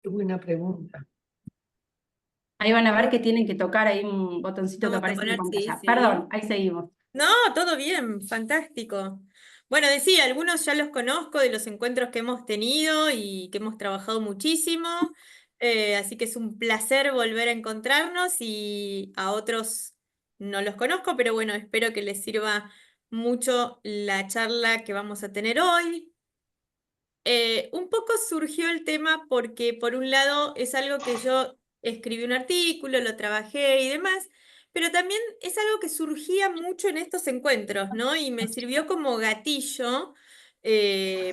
Qué buena pregunta. Ahí van a ver que tienen que tocar ahí un botoncito que Vamos a aparece en poner, sí, pantalla. Perdón, sí. ahí seguimos. No, todo bien, fantástico. Bueno, decía, algunos ya los conozco de los encuentros que hemos tenido y que hemos trabajado muchísimo, así que es un placer volver a encontrarnos y a otros no los conozco, pero bueno, espero que les sirva mucho la charla que vamos a tener hoy. Un poco surgió el tema porque por un lado es algo que yo escribí un artículo, lo trabajé y demás, pero también es algo que surgía mucho en estos encuentros, ¿no? Y me sirvió como gatillo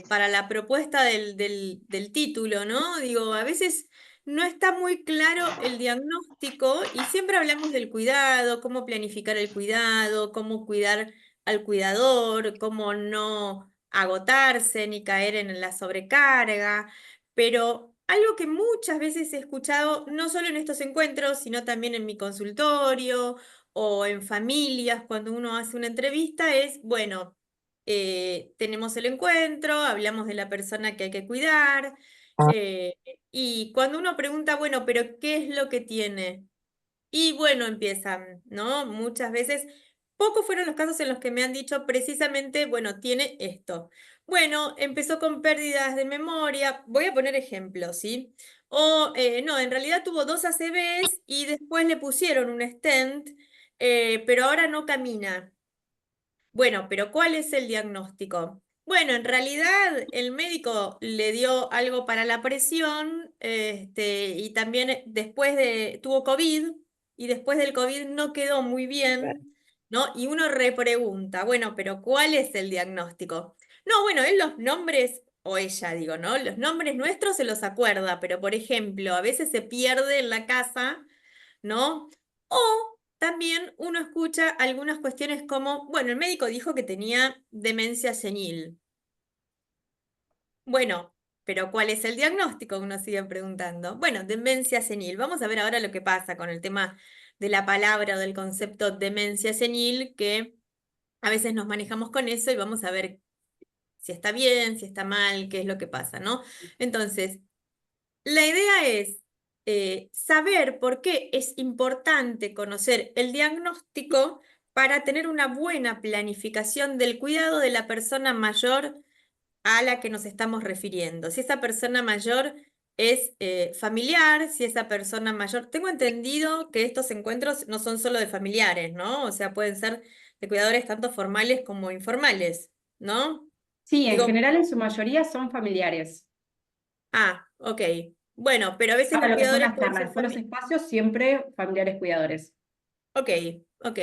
para la propuesta del título, ¿no? Digo, a veces no está muy claro el diagnóstico y siempre hablamos del cuidado, cómo planificar el cuidado, cómo cuidar al cuidador, cómo no agotarse ni caer en la sobrecarga, pero algo que muchas veces he escuchado, no solo en estos encuentros, sino también en mi consultorio o en familias, cuando uno hace una entrevista, es, bueno, tenemos el encuentro, hablamos de la persona que hay que cuidar, eh, y cuando uno pregunta, bueno, pero ¿qué es lo que tiene? Y bueno, empiezan, ¿no? Muchas veces, pocos fueron los casos en los que me han dicho precisamente, bueno, tiene esto. Bueno, empezó con pérdidas de memoria, voy a poner ejemplos, ¿sí? O no, en realidad tuvo dos ACVs y después le pusieron un stent, pero ahora no camina. Bueno, pero ¿cuál es el diagnóstico? Bueno, en realidad el médico le dio algo para la presión, y también tuvo COVID y después del COVID no quedó muy bien, ¿no? Y uno repregunta, bueno, pero ¿cuál es el diagnóstico? No, bueno, él los nombres, o ella digo, ¿no? Los nombres nuestros se los acuerda, pero por ejemplo, a veces se pierde en la casa, ¿no? O también uno escucha algunas cuestiones como, bueno, el médico dijo que tenía demencia senil. Bueno, pero ¿cuál es el diagnóstico? Uno sigue preguntando. Bueno, demencia senil. Vamos a ver ahora lo que pasa con el tema de la palabra o del concepto demencia senil, que a veces nos manejamos con eso y vamos a ver si está bien, si está mal, qué es lo que pasa, ¿no? Entonces, la idea es saber por qué es importante conocer el diagnóstico para tener una buena planificación del cuidado de la persona mayor a la que nos estamos refiriendo. Si esa persona mayor es familiar, si esa persona mayor... Tengo entendido que estos encuentros no son solo de familiares, ¿no? O sea, pueden ser de cuidadores tanto formales como informales, ¿no? Sí, en Digo, general en su mayoría son familiares. ok. Bueno, pero a veces Para los lo que son cuidadores las pueden charlas, ser después los familiares. espacios, siempre familiares cuidadores. Ok, ok.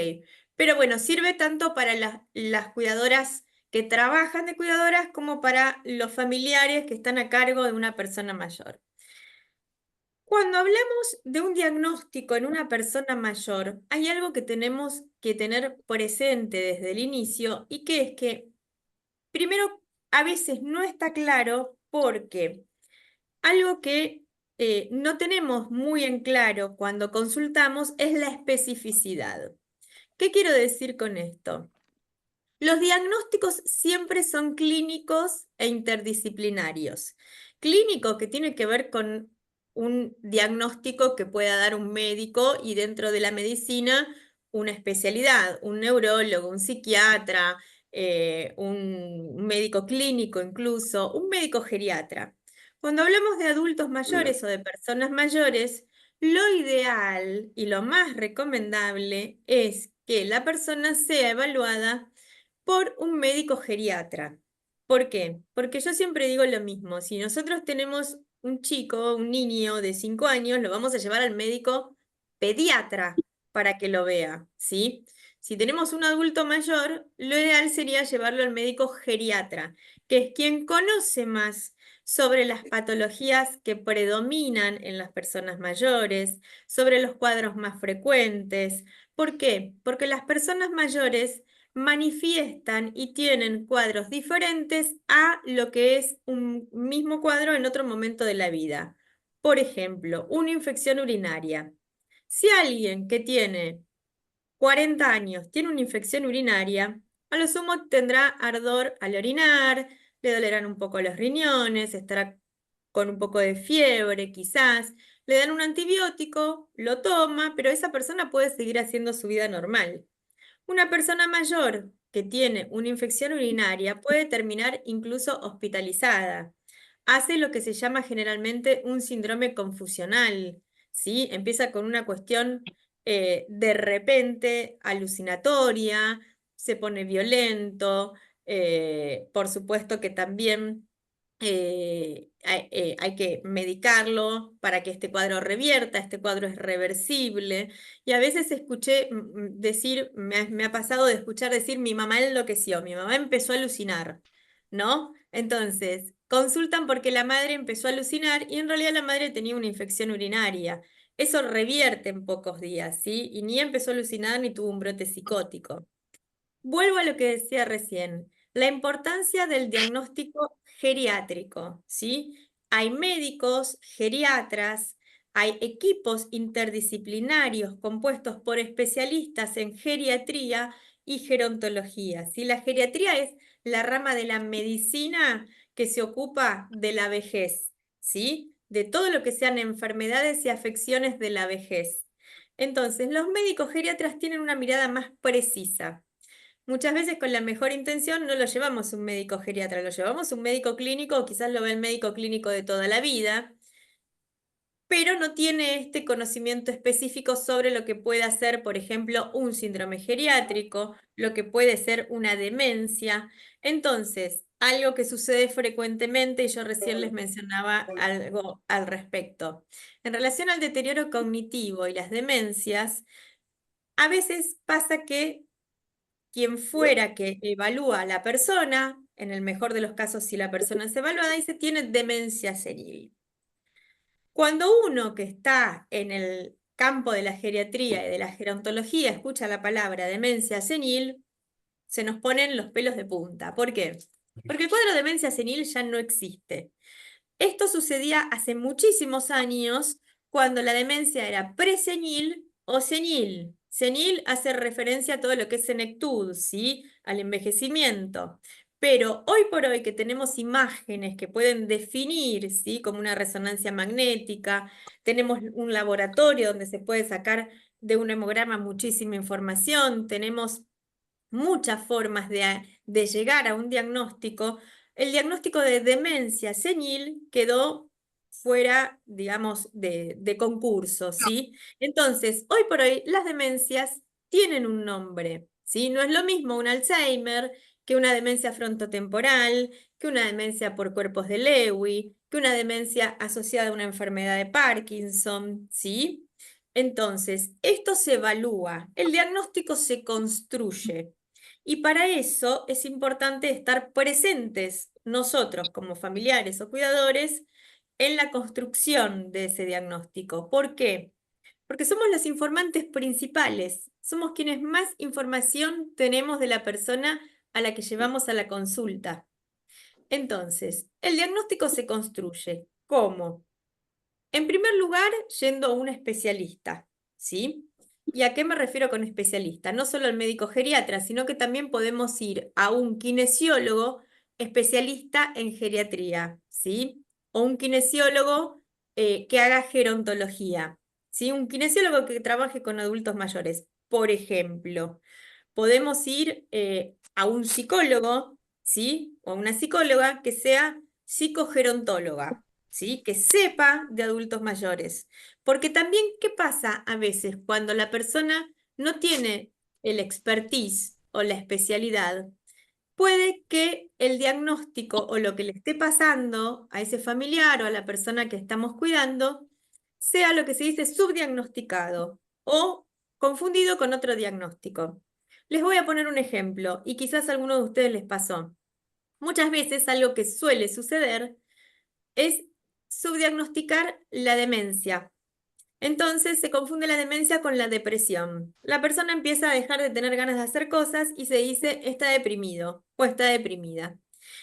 Pero bueno, sirve tanto para las cuidadoras que trabajan de cuidadoras como para los familiares que están a cargo de una persona mayor. Cuando hablamos de un diagnóstico en una persona mayor, hay algo que tenemos que tener presente desde el inicio y que es que, primero, a veces no está claro porque algo que no tenemos muy en claro cuando consultamos es la especificidad. ¿Qué quiero decir con esto? Los diagnósticos siempre son clínicos e interdisciplinarios. Clínico que tiene que ver con un diagnóstico que pueda dar un médico y dentro de la medicina una especialidad, un neurólogo, un psiquiatra, un médico clínico incluso, un médico geriatra. Cuando hablamos de adultos mayores o de personas mayores, lo ideal y lo más recomendable es que la persona sea evaluada por un médico geriatra. ¿Por qué? Porque yo siempre digo lo mismo, si nosotros tenemos un chico, un niño de 5 años, lo vamos a llevar al médico pediatra para que lo vea, ¿sí? Si tenemos un adulto mayor, lo ideal sería llevarlo al médico geriatra, que es quien conoce más sobre las patologías que predominan en las personas mayores, sobre los cuadros más frecuentes. ¿Por qué? Porque las personas mayores manifiestan y tienen cuadros diferentes a lo que es un mismo cuadro en otro momento de la vida. Por ejemplo, una infección urinaria. Si alguien que tiene 40 años tiene una infección urinaria, a lo sumo tendrá ardor al orinar, le dolerán un poco los riñones, estará con un poco de fiebre quizás, le dan un antibiótico, lo toma, pero esa persona puede seguir haciendo su vida normal. Una persona mayor que tiene una infección urinaria puede terminar incluso hospitalizada. Hace lo que se llama generalmente un síndrome confusional, ¿sí? Empieza con una cuestión de repente alucinatoria, se pone violento, por supuesto que también hay que medicarlo para que este cuadro revierta, este cuadro es reversible. Y a veces escuché decir, me ha pasado de escuchar decir, mi mamá enloqueció, mi mamá empezó a alucinar, ¿no? Entonces, consultan porque la madre empezó a alucinar y en realidad la madre tenía una infección urinaria. Eso revierte en pocos días, ¿sí? Y ni empezó a alucinar ni tuvo un brote psicótico. Vuelvo a lo que decía recién, la importancia del diagnóstico geriátrico, ¿sí? Hay médicos, geriatras, hay equipos interdisciplinarios compuestos por especialistas en geriatría y gerontología, ¿sí? La geriatría es la rama de la medicina que se ocupa de la vejez, ¿sí? De todo lo que sean enfermedades y afecciones de la vejez. Entonces, los médicos geriatras tienen una mirada más precisa. Muchas veces con la mejor intención no lo llevamos un médico geriatra, lo llevamos un médico clínico, o quizás lo ve el médico clínico de toda la vida, pero no tiene este conocimiento específico sobre lo que puede hacer, por ejemplo, un síndrome geriátrico, lo que puede ser una demencia. Entonces, algo que sucede frecuentemente, y yo recién les mencionaba algo al respecto. En relación al deterioro cognitivo y las demencias, a veces pasa que quien fuera que evalúa a la persona, en el mejor de los casos, si la persona es evaluada, dice tiene demencia senil. Cuando uno que está en el campo de la geriatría y de la gerontología escucha la palabra demencia senil, se nos ponen los pelos de punta. ¿Por qué? Porque el cuadro de demencia senil ya no existe. Esto sucedía hace muchísimos años cuando la demencia era presenil o senil. Senil hace referencia a todo lo que es senectud, ¿sí? Al envejecimiento. Pero hoy por hoy que tenemos imágenes que pueden definir, ¿sí? Como una resonancia magnética, tenemos un laboratorio donde se puede sacar de un hemograma muchísima información, tenemos muchas formas de llegar a un diagnóstico. El diagnóstico de demencia senil quedó fuera, digamos, de concurso, ¿sí? Entonces, hoy por hoy las demencias tienen un nombre, ¿sí? No es lo mismo un Alzheimer que una demencia frontotemporal, que una demencia por cuerpos de Lewy, que una demencia asociada a una enfermedad de Parkinson, ¿sí? Entonces, esto se evalúa, el diagnóstico se construye. Y para eso es importante estar presentes nosotros como familiares o cuidadores en la construcción de ese diagnóstico. ¿Por qué? Porque somos los informantes principales, somos quienes más información tenemos de la persona a la que llevamos a la consulta. Entonces, el diagnóstico se construye. ¿Cómo? En primer lugar, yendo a un especialista, ¿sí? ¿Y a qué me refiero con especialista? No solo al médico geriatra, sino que también podemos ir a un kinesiólogo especialista en geriatría, ¿sí? O un kinesiólogo que haga gerontología, ¿sí? Un kinesiólogo que trabaje con adultos mayores, por ejemplo. Podemos ir a un psicólogo, ¿sí? O a una psicóloga que sea psicogerontóloga, ¿sí? Que sepa de adultos mayores. Porque también, ¿qué pasa a veces cuando la persona no tiene el expertise o la especialidad? Puede que el diagnóstico o lo que le esté pasando a ese familiar o a la persona que estamos cuidando sea lo que se dice subdiagnosticado o confundido con otro diagnóstico. Les voy a poner un ejemplo y quizás a alguno de ustedes les pasó. Muchas veces algo que suele suceder es subdiagnosticar la demencia. Entonces se confunde la demencia con la depresión. La persona empieza a dejar de tener ganas de hacer cosas y se dice está deprimido o está deprimida.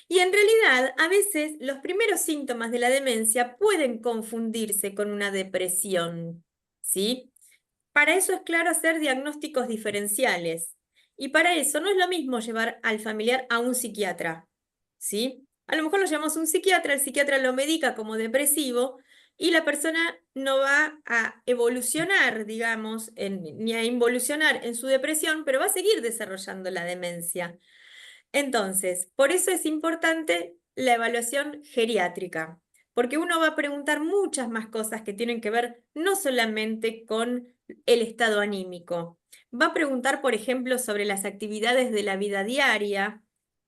Y en realidad, a veces los primeros síntomas de la demencia pueden confundirse con una depresión, ¿sí? Para eso es claro hacer diagnósticos diferenciales. Y para eso no es lo mismo llevar al familiar a un psiquiatra, ¿sí? A lo mejor lo llamamos a un psiquiatra, el psiquiatra lo medica como depresivo y la persona no va a evolucionar, digamos, ni a involucionar en su depresión, pero va a seguir desarrollando la demencia. Entonces, por eso es importante la evaluación geriátrica, porque uno va a preguntar muchas más cosas que tienen que ver no solamente con el estado anímico. Va a preguntar, por ejemplo, sobre las actividades de la vida diaria,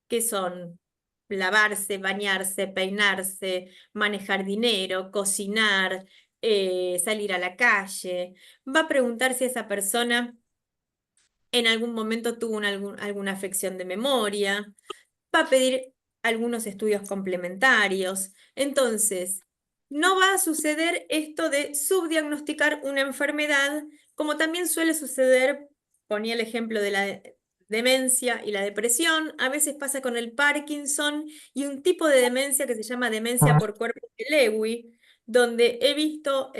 que son lavarse, bañarse, peinarse, manejar dinero, cocinar, salir a la calle. Va a preguntar si esa persona en algún momento tuvo alguna afección de memoria, va a pedir algunos estudios complementarios. Entonces, no va a suceder esto de subdiagnosticar una enfermedad, como también suele suceder, ponía el ejemplo de la demencia y la depresión, a veces pasa con el Parkinson y un tipo de demencia que se llama demencia por cuerpo de Lewy, donde he visto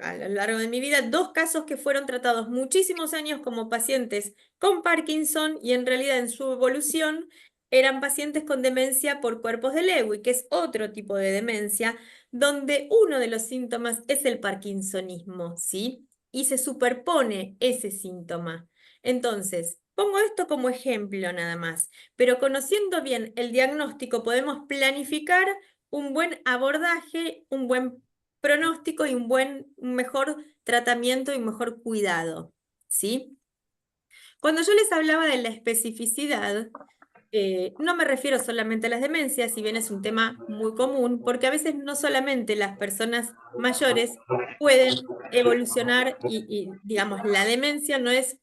a lo largo de mi vida 2 casos que fueron tratados muchísimos años como pacientes con Parkinson y en realidad en su evolución eran pacientes con demencia por cuerpos de Lewy, que es otro tipo de demencia, donde uno de los síntomas es el parkinsonismo, ¿sí? Y se superpone ese síntoma. Entonces, pongo esto como ejemplo nada más, pero conociendo bien el diagnóstico podemos planificar un buen abordaje, un buen pronóstico y un mejor tratamiento y un mejor cuidado, ¿sí? Cuando yo les hablaba de la especificidad, no me refiero solamente a las demencias, si bien es un tema muy común, porque a veces no solamente las personas mayores pueden evolucionar digamos, la demencia no es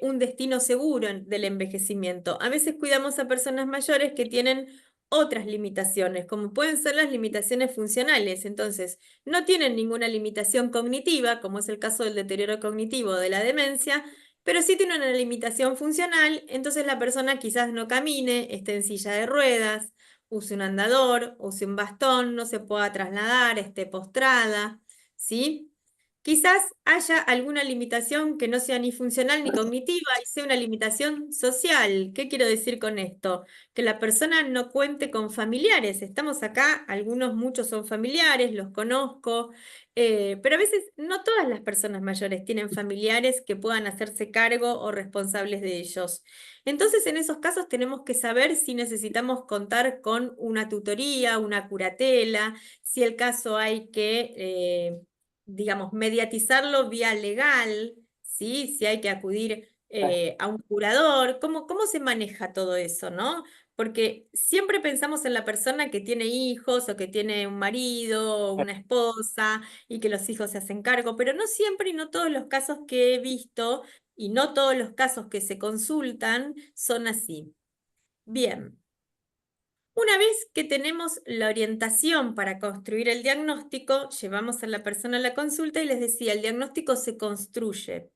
un destino seguro del envejecimiento. A veces cuidamos a personas mayores que tienen otras limitaciones, como pueden ser las limitaciones funcionales. Entonces, no tienen ninguna limitación cognitiva, como es el caso del deterioro cognitivo de la demencia, pero sí tiene una limitación funcional, entonces la persona quizás no camine, esté en silla de ruedas, use un andador, use un bastón, no se pueda trasladar, esté postrada, ¿sí? Quizás haya alguna limitación que no sea ni funcional ni cognitiva y sea una limitación social. ¿Qué quiero decir con esto? Que la persona no cuente con familiares. Estamos acá, algunos, muchos son familiares, los conozco, pero a veces no todas las personas mayores tienen familiares que puedan hacerse cargo o responsables de ellos. Entonces, en esos casos tenemos que saber si necesitamos contar con una tutoría, una curatela, si el caso hay que, digamos, mediatizarlo vía legal, ¿sí? Si hay que acudir a un curador, ¿cómo se maneja todo eso, ¿no? Porque siempre pensamos en la persona que tiene hijos o que tiene un marido o una esposa y que los hijos se hacen cargo, pero no siempre y no todos los casos que he visto y no todos los casos que se consultan son así. Bien, una vez que tenemos la orientación para construir el diagnóstico, llevamos a la persona a la consulta y les decía, el diagnóstico se construye.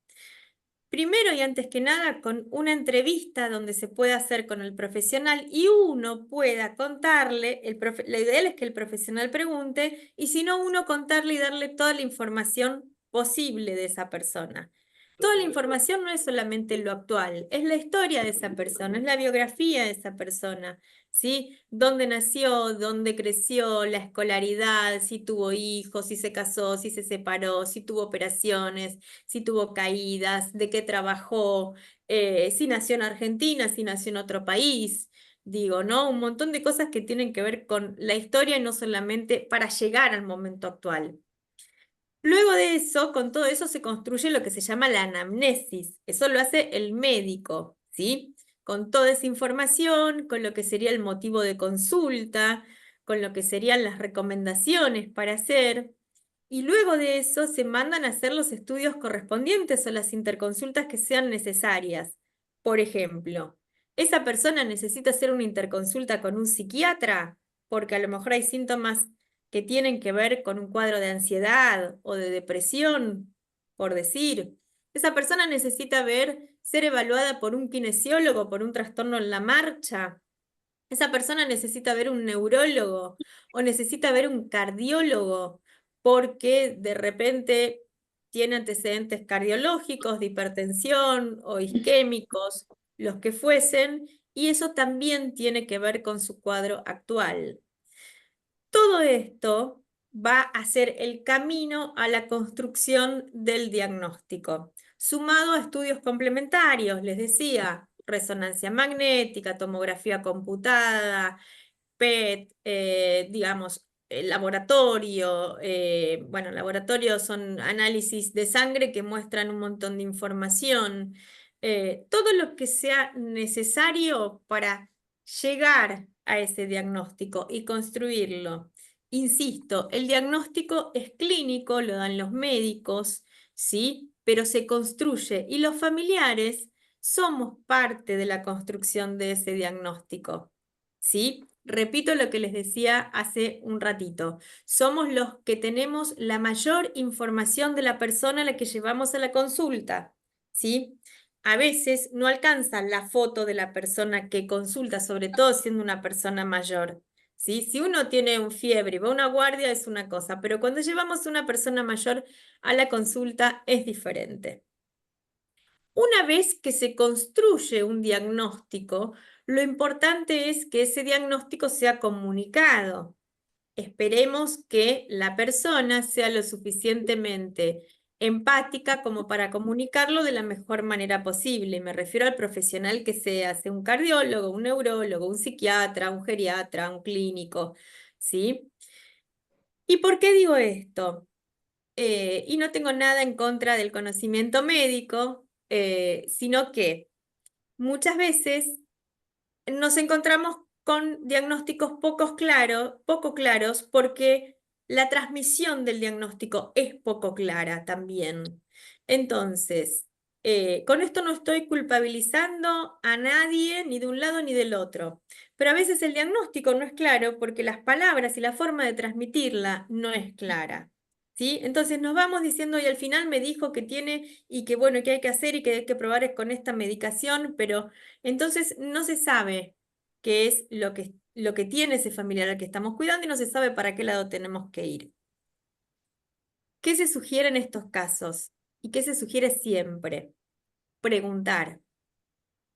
Primero y antes que nada, con una entrevista donde se pueda hacer con el profesional y uno pueda contarle, lo ideal es que el profesional pregunte, y si no, uno contarle y darle toda la información posible de esa persona. Toda la información no es solamente lo actual, es la historia de esa persona, es la biografía de esa persona, ¿sí? Dónde nació, dónde creció, la escolaridad, si tuvo hijos, si se casó, si se separó, si tuvo operaciones, si tuvo caídas, de qué trabajó, si nació en Argentina, si nació en otro país, digo, ¿no? Un montón de cosas que tienen que ver con la historia y no solamente para llegar al momento actual. Luego de eso, con todo eso se construye lo que se llama la anamnesis. Eso lo hace el médico, ¿sí? Con toda esa información, con lo que sería el motivo de consulta, con lo que serían las recomendaciones para hacer. Y luego de eso se mandan a hacer los estudios correspondientes o las interconsultas que sean necesarias. Por ejemplo, esa persona necesita hacer una interconsulta con un psiquiatra porque a lo mejor hay síntomas que tienen que ver con un cuadro de ansiedad o de depresión, por decir. Esa persona necesita ser evaluada por un kinesiólogo, por un trastorno en la marcha. Esa persona necesita ver un neurólogo o necesita ver un cardiólogo porque de repente tiene antecedentes cardiológicos, de hipertensión o isquémicos, los que fuesen, y eso también tiene que ver con su cuadro actual. Todo esto va a ser el camino a la construcción del diagnóstico, sumado a estudios complementarios, les decía, resonancia magnética, tomografía computada, PET, digamos, laboratorio, bueno, laboratorio son análisis de sangre que muestran un montón de información, todo lo que sea necesario para llegar a ese diagnóstico y construirlo. Insisto, el diagnóstico es clínico, lo dan los médicos, ¿sí? Pero se construye y los familiares somos parte de la construcción de ese diagnóstico, ¿sí? Repito lo que les decía hace un ratito. Somos los que tenemos la mayor información de la persona a la que llevamos a la consulta, ¿sí? A veces no alcanza la foto de la persona que consulta, sobre todo siendo una persona mayor, ¿sí? Si uno tiene un fiebre y va a una guardia es una cosa, pero cuando llevamos a una persona mayor a la consulta es diferente. Una vez que se construye un diagnóstico, lo importante es que ese diagnóstico sea comunicado. Esperemos que la persona sea lo suficientemente empática como para comunicarlo de la mejor manera posible. Me refiero al profesional que sea un cardiólogo, un neurólogo, un psiquiatra, un geriatra, un clínico, ¿sí? ¿Y por qué digo esto? Y no tengo nada en contra del conocimiento médico, sino que muchas veces nos encontramos con diagnósticos poco claros, porque la transmisión del diagnóstico es poco clara también. Entonces, con esto no estoy culpabilizando a nadie, ni de un lado ni del otro, pero a veces el diagnóstico no es claro porque las palabras y la forma de transmitirla no es clara. ¿Sí? Entonces nos vamos diciendo y al final me dijo que tiene y que bueno, que hay que hacer y que hay que probar con esta medicación, pero entonces no se sabe qué es lo que tiene ese familiar al que estamos cuidando y no se sabe para qué lado tenemos que ir. ¿Qué se sugiere en estos casos? ¿Y qué se sugiere siempre? Preguntar.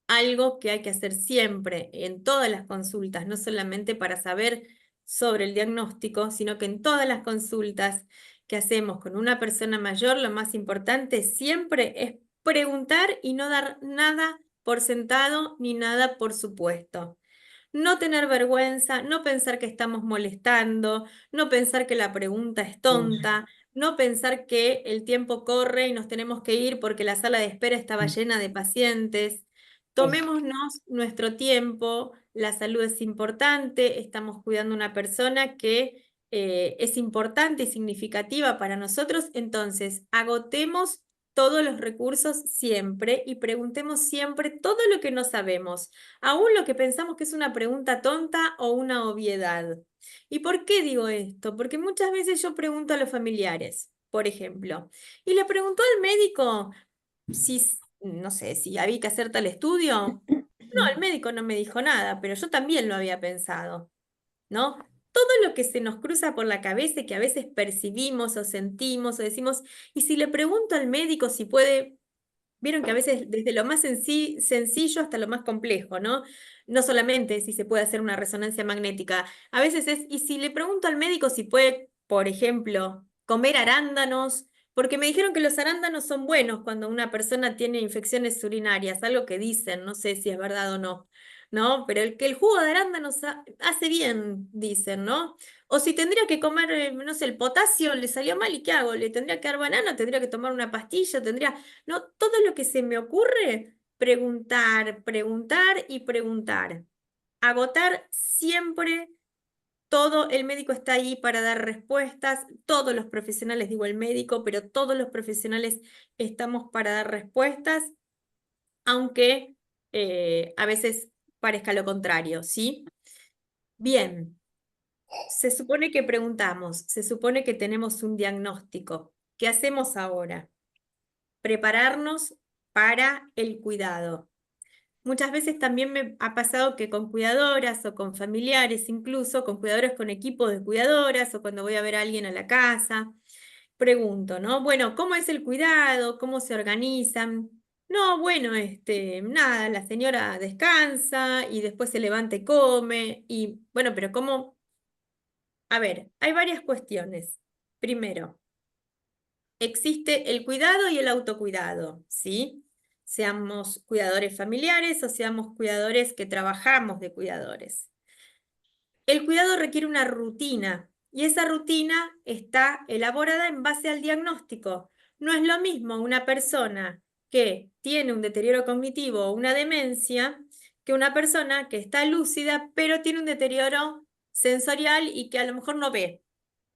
Algo que hay que hacer siempre en todas las consultas, no solamente para saber sobre el diagnóstico, sino que en todas las consultas que hacemos con una persona mayor, lo más importante siempre es preguntar y no dar nada por sentado ni nada por supuesto. No tener vergüenza, no pensar que estamos molestando, no pensar que la pregunta es tonta, no pensar que el tiempo corre y nos tenemos que ir porque la sala de espera estaba llena de pacientes. Tomémonos nuestro tiempo, la salud es importante, estamos cuidando a una persona que es importante y significativa para nosotros, entonces agotemos todos los recursos siempre y preguntemos siempre todo lo que no sabemos, aún lo que pensamos que es una pregunta tonta o una obviedad. ¿Y por qué digo esto? Porque muchas veces yo pregunto a los familiares, por ejemplo, y le preguntó al médico si, no sé, si había que hacer tal estudio. No, el médico no me dijo nada, pero yo también lo había pensado, ¿no? Todo lo que se nos cruza por la cabeza y que a veces percibimos o sentimos o decimos, y si le pregunto al médico si puede. Vieron que a veces desde lo más sencillo hasta lo más complejo, ¿no? No solamente si se puede hacer una resonancia magnética, a veces es, y si le pregunto al médico si puede, por ejemplo, comer arándanos, porque me dijeron que los arándanos son buenos cuando una persona tiene infecciones urinarias, algo que dicen, no sé si es verdad o no, ¿no? Pero que el jugo de arándanos hace bien, dicen, ¿no? O si tendría que comer, no sé, el potasio le salió mal, ¿y qué hago? ¿Le tendría que dar banana? ¿Tendría que tomar una pastilla? ¿Tendría...? No, todo lo que se me ocurre, preguntar, preguntar y preguntar. Agotar siempre todo, el médico está ahí para dar respuestas, todos los profesionales, digo el médico, pero todos los profesionales estamos para dar respuestas, aunque a veces parezca lo contrario, ¿sí? Bien, se supone que preguntamos, se supone que tenemos un diagnóstico. ¿Qué hacemos ahora? Prepararnos para el cuidado. Muchas veces también me ha pasado que con cuidadoras o con familiares, incluso con cuidadoras con equipo de cuidadoras o cuando voy a ver a alguien a la casa, pregunto, ¿no? Bueno, ¿cómo es el cuidado? ¿Cómo se organizan? no, bueno, nada, la señora descansa y después se levanta y come. Y bueno, pero ¿cómo? A ver, hay varias cuestiones. Primero, existe el cuidado y el autocuidado, ¿sí? Seamos cuidadores familiares o seamos cuidadores que trabajamos de cuidadores. El cuidado requiere una rutina y esa rutina está elaborada en base al diagnóstico. No es lo mismo una persona que tiene un deterioro cognitivo o una demencia que una persona que está lúcida pero tiene un deterioro sensorial y que a lo mejor no ve.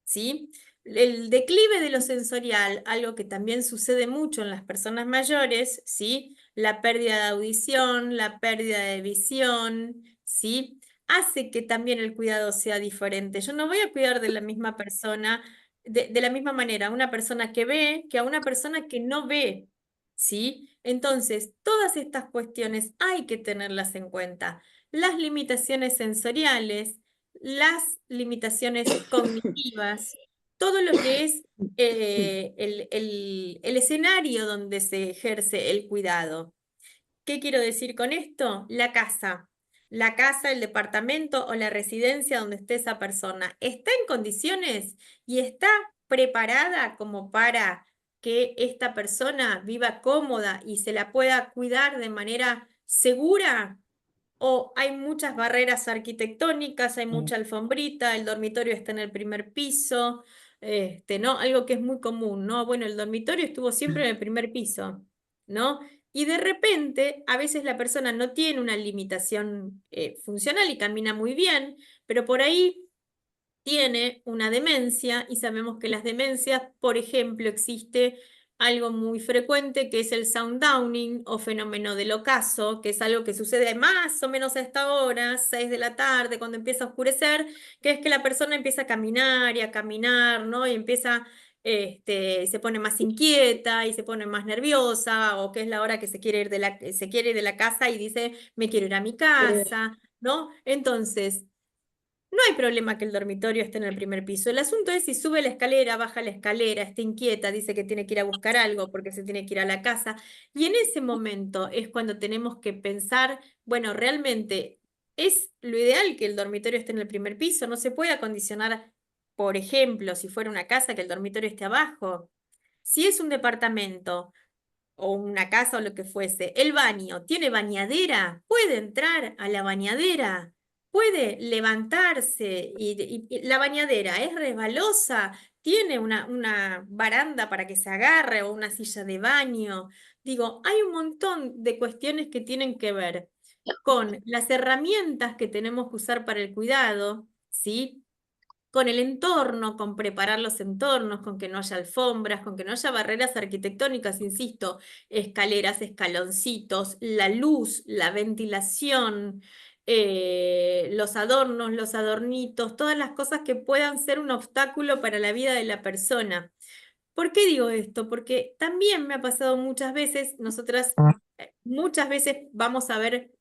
¿Sí? El declive de lo sensorial, algo que también sucede mucho en las personas mayores, ¿sí? La pérdida de audición, la pérdida de visión, ¿sí? Hace que también el cuidado sea diferente. Yo no voy a cuidar de la misma persona, de la misma manera, a una persona que ve que a una persona que no ve, ¿sí? Entonces, todas estas cuestiones hay que tenerlas en cuenta. Las limitaciones sensoriales, las limitaciones cognitivas, todo lo que es el escenario donde se ejerce el cuidado. ¿Qué quiero decir con esto? La casa, el departamento o la residencia donde esté esa persona, ¿está en condiciones y está preparada como para que esta persona viva cómoda y se la pueda cuidar de manera segura? O hay muchas barreras arquitectónicas, hay mucha alfombrita, el dormitorio está en el primer piso, ¿no? Algo que es muy común, ¿no? Bueno, el dormitorio estuvo siempre en el primer piso, ¿no? Y de repente, a veces la persona no tiene una limitación funcional y camina muy bien, pero por ahí tiene una demencia y sabemos que las demencias, por ejemplo, existe algo muy frecuente que es el sundowning o fenómeno del ocaso, que es algo que sucede más o menos a esta hora, 6 de la tarde, cuando empieza a oscurecer, que es que la persona empieza a caminar y a caminar, ¿no? Y empieza, se pone más inquieta y se pone más nerviosa, o que es la hora que se quiere ir se quiere ir de la casa y dice, me quiero ir a mi casa, ¿no? Entonces, no hay problema que el dormitorio esté en el primer piso. El asunto es si sube la escalera, baja la escalera, está inquieta, dice que tiene que ir a buscar algo porque se tiene que ir a la casa. Y en ese momento es cuando tenemos que pensar, bueno, realmente es lo ideal que el dormitorio esté en el primer piso. No se puede acondicionar, por ejemplo, si fuera una casa, que el dormitorio esté abajo. Si es un departamento o una casa o lo que fuese, el baño tiene bañadera, puede entrar a la bañadera, puede levantarse y la bañadera es resbalosa, tiene una baranda para que se agarre o una silla de baño. Digo, hay un montón de cuestiones que tienen que ver con las herramientas que tenemos que usar para el cuidado, ¿sí? Con el entorno, con preparar los entornos, con que no haya alfombras, con que no haya barreras arquitectónicas, insisto, escaleras, escaloncitos, la luz, la ventilación, los adornos, los adornitos, todas las cosas que puedan ser un obstáculo para la vida de la persona. ¿Por qué digo esto? Porque también me ha pasado muchas veces, nosotras muchas veces vamos a ver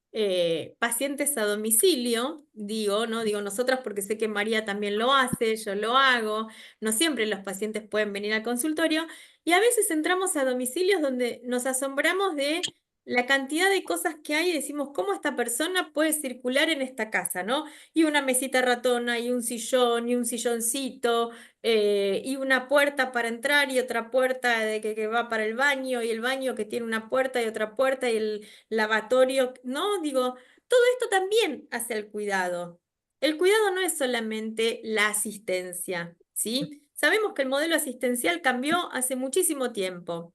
pacientes a domicilio, digo, no digo nosotras porque sé que María también lo hace, yo lo hago, no siempre los pacientes pueden venir al consultorio, y a veces entramos a domicilios donde nos asombramos de la cantidad de cosas que hay y decimos, ¿cómo esta persona puede circular en esta casa, ¿no? Y una mesita ratona, y un sillón, y un silloncito, y una puerta para entrar y otra puerta que va para el baño y el baño que tiene una puerta y otra puerta y el lavatorio, ¿no? Digo, todo esto también hace el cuidado. El cuidado no es solamente la asistencia, ¿sí? Sabemos que el modelo asistencial cambió hace muchísimo tiempo.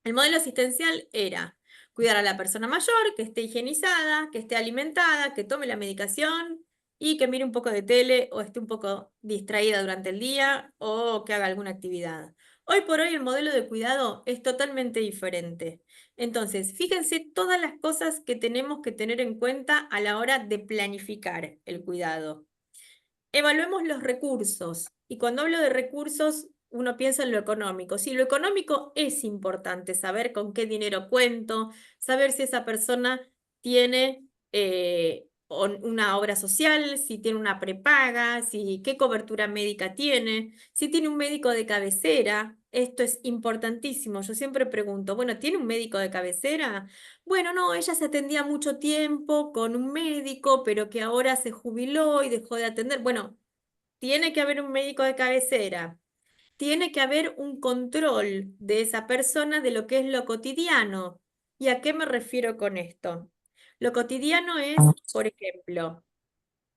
El modelo asistencial era cuidar a la persona mayor, que esté higienizada, que esté alimentada, que tome la medicación y que mire un poco de tele o esté un poco distraída durante el día o que haga alguna actividad. Hoy por hoy el modelo de cuidado es totalmente diferente. Entonces, fíjense todas las cosas que tenemos que tener en cuenta a la hora de planificar el cuidado. Evaluemos los recursos. Y cuando hablo de recursos, uno piensa en lo económico. Sí, lo económico es importante, saber con qué dinero cuento, saber si esa persona tiene una obra social, si tiene una prepaga, si qué cobertura médica tiene, si tiene un médico de cabecera, esto es importantísimo. Yo siempre pregunto, bueno, ¿tiene un médico de cabecera? Bueno, no, ella se atendía mucho tiempo con un médico, pero que ahora se jubiló y dejó de atender. Bueno, tiene que haber un médico de cabecera. Tiene que haber un control de esa persona de lo que es lo cotidiano. ¿Y a qué me refiero con esto? Lo cotidiano es, por ejemplo,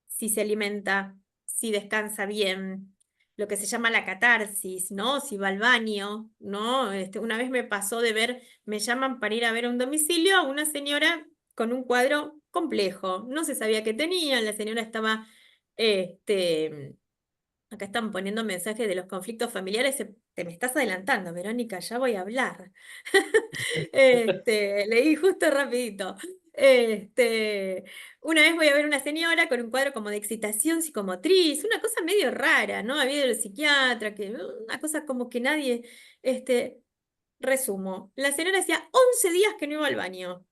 si se alimenta, si descansa bien, lo que se llama la catarsis, ¿no? Si va al baño, ¿no? Una vez me pasó de ver, me llaman para ir a ver a un domicilio a una señora con un cuadro complejo. No se sabía qué tenía, la señora estaba, este, acá están poniendo mensajes de los conflictos familiares. Te me estás adelantando, Verónica, ya voy a hablar. Leí justo rapidito. Este, una vez voy a ver una señora con un cuadro como de excitación psicomotriz, una cosa medio rara, ¿no? Había ido al psiquiatra, que una cosa como que nadie, este, resumo. La señora hacía 11 días que no iba al baño.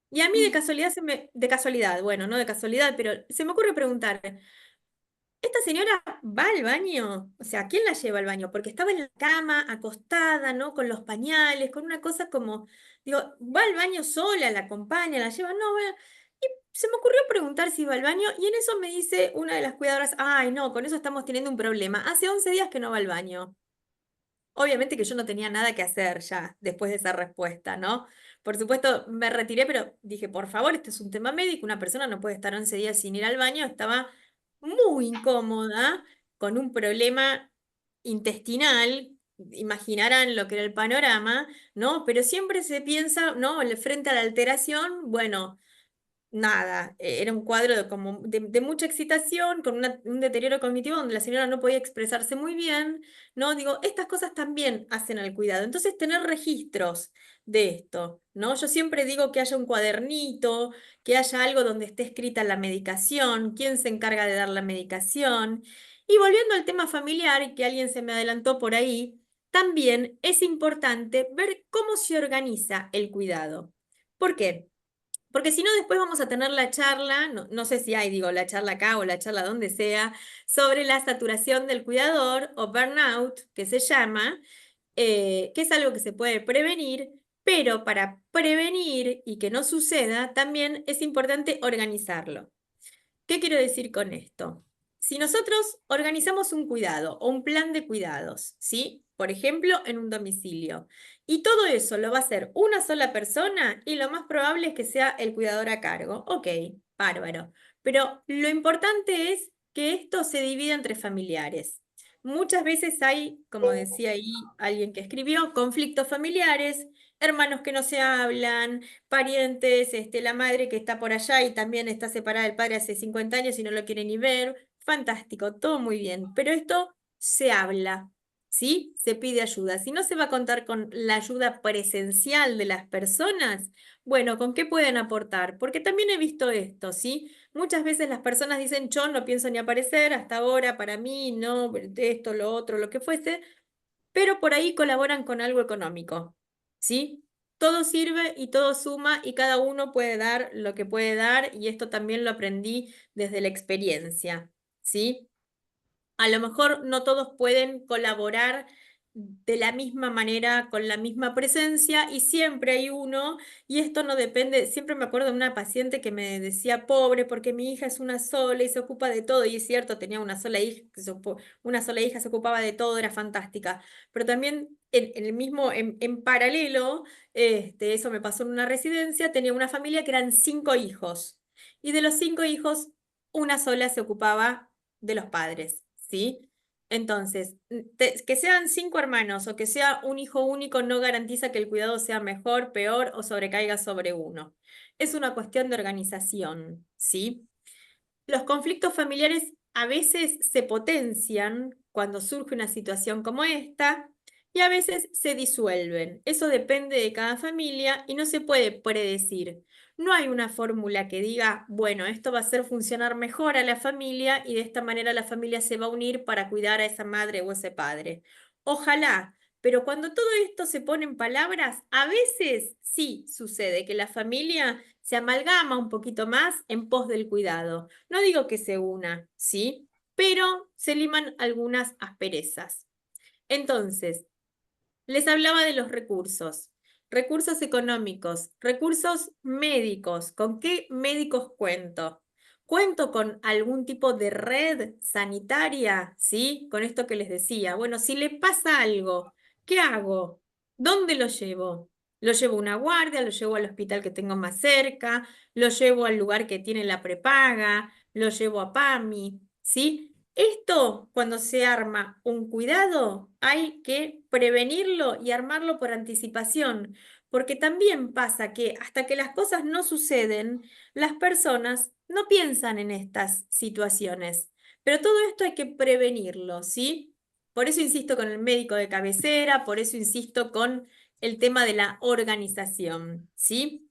Y a mí de casualidad de casualidad, bueno, no de casualidad, pero se me ocurre preguntar, ¿esta señora va al baño? O sea, ¿quién la lleva al baño? Porque estaba en la cama, acostada, ¿no? Con los pañales, con una cosa como, digo, ¿va al baño sola? ¿La acompaña? ¿La lleva? No, bueno. Y se me ocurrió preguntar si iba al baño y en eso me dice una de las cuidadoras, ay, no, con eso estamos teniendo un problema. Hace 11 días que no va al baño. Obviamente que yo no tenía nada que hacer ya después de esa respuesta, ¿no? Por supuesto, me retiré, pero dije, por favor, este es un tema médico, una persona no puede estar 11 días sin ir al baño. Estaba muy incómoda, con un problema intestinal, imaginarán lo que era el panorama, ¿no? Pero siempre se piensa, ¿no? Frente a la alteración, bueno. Nada, era un cuadro de mucha excitación, con un deterioro cognitivo donde la señora no podía expresarse muy bien, ¿no? Digo, estas cosas también hacen al cuidado. Entonces, tener registros de esto, ¿no? Yo siempre digo que haya un cuadernito, que haya algo donde esté escrita la medicación, quién se encarga de dar la medicación. Y volviendo al tema familiar, y que alguien se me adelantó por ahí, también es importante ver cómo se organiza el cuidado. ¿Por qué? Porque si no, después vamos a tener la charla, no, no sé si hay, digo, la charla acá o la charla donde sea, sobre la saturación del cuidador o burnout, que se llama, que es algo que se puede prevenir, pero para prevenir y que no suceda, también es importante organizarlo. ¿Qué quiero decir con esto? Si nosotros organizamos un cuidado o un plan de cuidados, ¿sí? Por ejemplo, en un domicilio, y todo eso lo va a hacer una sola persona y lo más probable es que sea el cuidador a cargo. Ok, bárbaro. Pero lo importante es que esto se divida entre familiares. Muchas veces hay, como decía ahí alguien que escribió, conflictos familiares, hermanos que no se hablan, parientes, la madre que está por allá y también está separada del padre hace 50 años y no lo quiere ni ver. Fantástico, todo muy bien. Pero esto se habla, ¿sí? Se pide ayuda. Si no se va a contar con la ayuda presencial de las personas, bueno, ¿con qué pueden aportar? Porque también he visto esto, ¿sí? Muchas veces las personas dicen, yo no pienso ni aparecer hasta ahora, para mí, no, esto, lo otro, lo que fuese, pero por ahí colaboran con algo económico, ¿sí? Todo sirve y todo suma y cada uno puede dar lo que puede dar y esto también lo aprendí desde la experiencia, ¿sí? A lo mejor no todos pueden colaborar de la misma manera, con la misma presencia, y siempre hay uno, y esto no depende, siempre me acuerdo de una paciente que me decía, pobre, porque mi hija es una sola y se ocupa de todo, y es cierto, tenía una sola hija, una sola hija, se ocupaba de todo, era fantástica, pero también en el mismo, en paralelo, eso me pasó en una residencia, tenía una familia que eran 5 hijos, y de los 5 hijos, una sola se ocupaba de los padres, ¿sí? Entonces, que sean 5 hermanos o que sea un hijo único no garantiza que el cuidado sea mejor, peor o sobrecaiga sobre uno. Es una cuestión de organización, ¿sí? Los conflictos familiares a veces se potencian cuando surge una situación como esta y a veces se disuelven. Eso depende de cada familia y no se puede predecir. No hay una fórmula que diga, bueno, esto va a hacer funcionar mejor a la familia y de esta manera la familia se va a unir para cuidar a esa madre o ese padre. Ojalá, pero cuando todo esto se pone en palabras, a veces sí sucede que la familia se amalgama un poquito más en pos del cuidado. No digo que se una, ¿sí? Pero se liman algunas asperezas. Entonces, Les hablaba de los recursos económicos, recursos médicos. ¿Con qué médicos cuento? ¿Cuento con algún tipo de red sanitaria? ¿Sí? Con esto que les decía. Bueno, si le pasa algo, ¿qué hago? ¿Dónde lo llevo? Lo llevo a una guardia, lo llevo al hospital que tengo más cerca, lo llevo al lugar que tiene la prepaga, lo llevo a PAMI, ¿sí? Esto, cuando se arma un cuidado, hay que prevenirlo y armarlo por anticipación, porque también pasa que hasta que las cosas no suceden, las personas no piensan en estas situaciones. Pero todo esto hay que prevenirlo, ¿sí? Por eso insisto con el médico de cabecera, por eso insisto con el tema de la organización, ¿sí?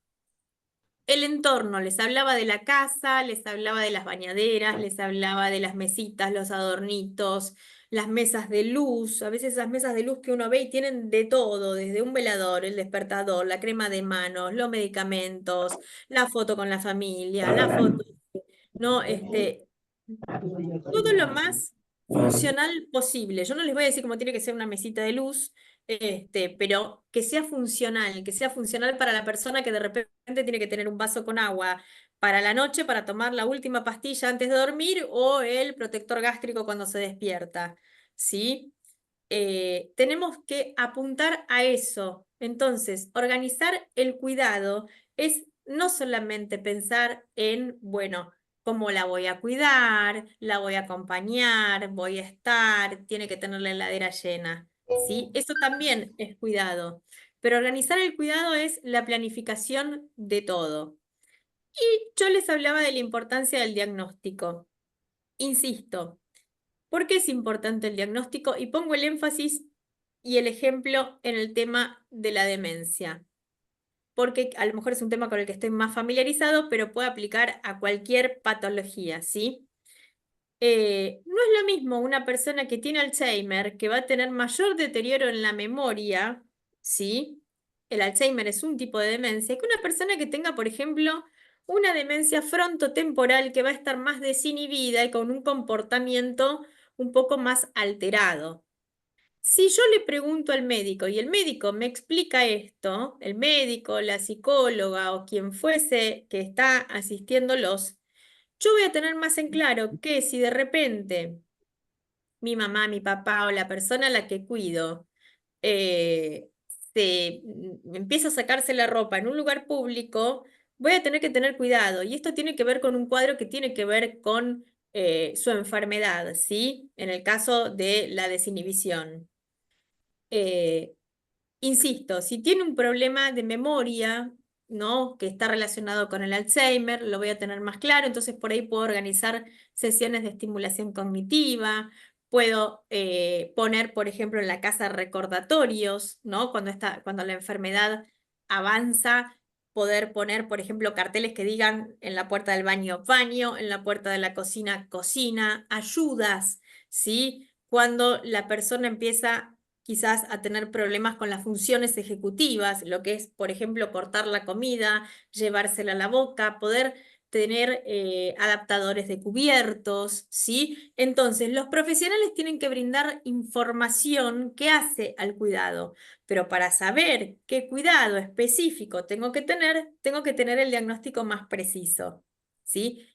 El entorno, les hablaba de la casa, les hablaba de las bañaderas, les hablaba de las mesitas, los adornitos, las mesas de luz. A veces esas mesas de luz que uno ve y tienen de todo, desde un velador, el despertador, la crema de manos, los medicamentos, la foto con la familia, la foto, ¿no? Todo lo más funcional posible. Yo no les voy a decir cómo tiene que ser una mesita de luz, pero que sea funcional para la persona que de repente tiene que tener un vaso con agua para la noche para tomar la última pastilla antes de dormir o el protector gástrico cuando se despierta. ¿Sí? Tenemos que apuntar a eso. Entonces, organizar el cuidado es no solamente pensar en, bueno, cómo la voy a cuidar, la voy a acompañar, voy a estar, tiene que tener la heladera llena. ¿Sí? Eso también es cuidado. Pero organizar el cuidado es la planificación de todo. Y yo les hablaba de la importancia del diagnóstico. Insisto, ¿por qué es importante el diagnóstico? Y pongo el énfasis y el ejemplo en el tema de la demencia, porque a lo mejor es un tema con el que estoy más familiarizado, pero puede aplicar a cualquier patología, ¿sí? No es lo mismo una persona que tiene Alzheimer, que va a tener mayor deterioro en la memoria, ¿sí? El Alzheimer es un tipo de demencia, que una persona que tenga, por ejemplo, una demencia frontotemporal que va a estar más desinhibida y con un comportamiento un poco más alterado. Si yo le pregunto al médico y el médico me explica esto, el médico, la psicóloga o quien fuese que está asistiéndolos, yo voy a tener más en claro que si de repente mi mamá, mi papá o la persona a la que cuido eh, empieza a sacarse la ropa en un lugar público, voy a tener que tener cuidado. Y esto tiene que ver con un cuadro que tiene que ver con su enfermedad, ¿sí? En el caso de la desinhibición. Eh, Insisto, si tiene un problema de memoria, ¿no? Que está relacionado con el Alzheimer, lo voy a tener más claro, entonces por ahí puedo organizar sesiones de estimulación cognitiva, puedo poner, por ejemplo, en la casa recordatorios, ¿no? Cuando la enfermedad avanza, poder poner, por ejemplo, carteles que digan en la puerta del baño, baño, en la puerta de la cocina, cocina, ayudas, ¿sí? Cuando la persona empieza quizás a tener problemas con las funciones ejecutivas, lo que es, por ejemplo, cortar la comida, llevársela a la boca, poder tener adaptadores de cubiertos, ¿sí? Entonces, los profesionales tienen que brindar información que hace al cuidado, pero para saber qué cuidado específico tengo que tener el diagnóstico más preciso, ¿sí?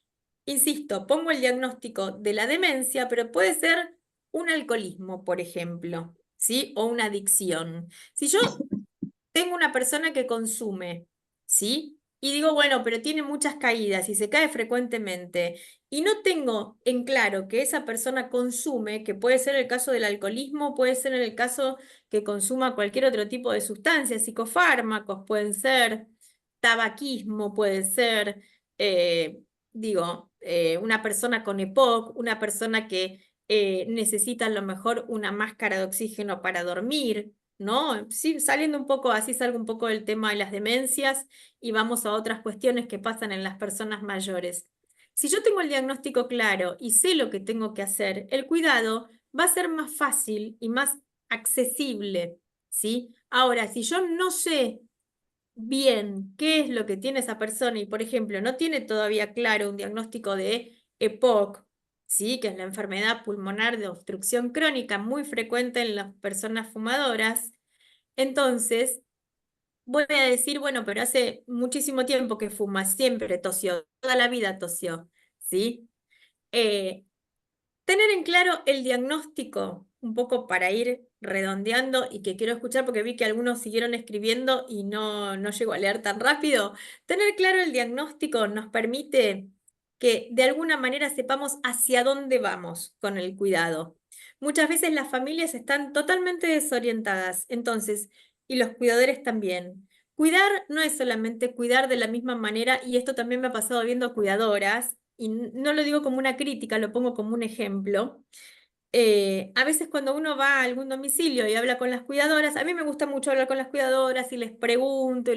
Insisto, pongo el diagnóstico de la demencia, pero puede ser un alcoholismo, por ejemplo, ¿sí? O una adicción. Si yo tengo una persona que consume, ¿sí? Y digo, bueno, pero tiene muchas caídas y se cae frecuentemente, y no tengo en claro que esa persona consume, que puede ser el caso del alcoholismo, puede ser el caso que consuma cualquier otro tipo de sustancia, psicofármacos pueden ser, tabaquismo puede ser, eh, una persona con EPOC, una persona que necesita a lo mejor una máscara de oxígeno para dormir. ¿No? Sí, saliendo un poco, así salgo un poco del tema de las demencias y vamos a otras cuestiones que pasan en las personas mayores. Si yo tengo el diagnóstico claro y sé lo que tengo que hacer, el cuidado va a ser más fácil y más accesible, ¿sí? Ahora, si yo no sé bien qué es lo que tiene esa persona y, por ejemplo, no tiene todavía claro un diagnóstico de EPOC, ¿sí? Que es la enfermedad pulmonar de obstrucción crónica muy frecuente en las personas fumadoras, Entonces, voy a decir, bueno, pero hace muchísimo tiempo que fuma, siempre tosió, toda la vida tosió, ¿sí? Eh, Tener en claro el diagnóstico, un poco para ir redondeando y que quiero escuchar porque vi que algunos siguieron escribiendo y no llego a leer tan rápido. Tener claro el diagnóstico nos permite que de alguna manera sepamos hacia dónde vamos con el cuidado. Muchas veces las familias están totalmente desorientadas, entonces, y los cuidadores también. Cuidar no es solamente cuidar de la misma manera, y esto también me ha pasado viendo cuidadoras, y no lo digo como una crítica, lo pongo como un ejemplo. A veces cuando uno va a algún domicilio y habla con las cuidadoras, a mí me gusta mucho hablar con las cuidadoras y les pregunto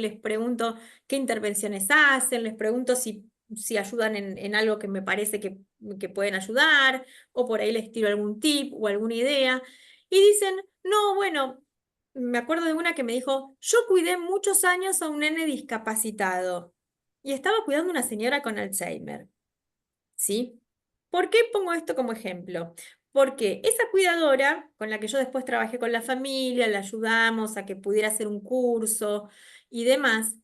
qué intervenciones hacen, les pregunto si ayudan en algo que me parece que pueden ayudar, o por ahí les tiro algún tip o alguna idea. Y dicen, no, bueno, me acuerdo de una que me dijo, yo cuidé muchos años a un nene discapacitado y estaba cuidando a una señora con Alzheimer. ¿Sí? ¿Por qué pongo esto como ejemplo? Porque esa cuidadora con la que yo después trabajé con la familia, la ayudamos a que pudiera hacer un curso y demás,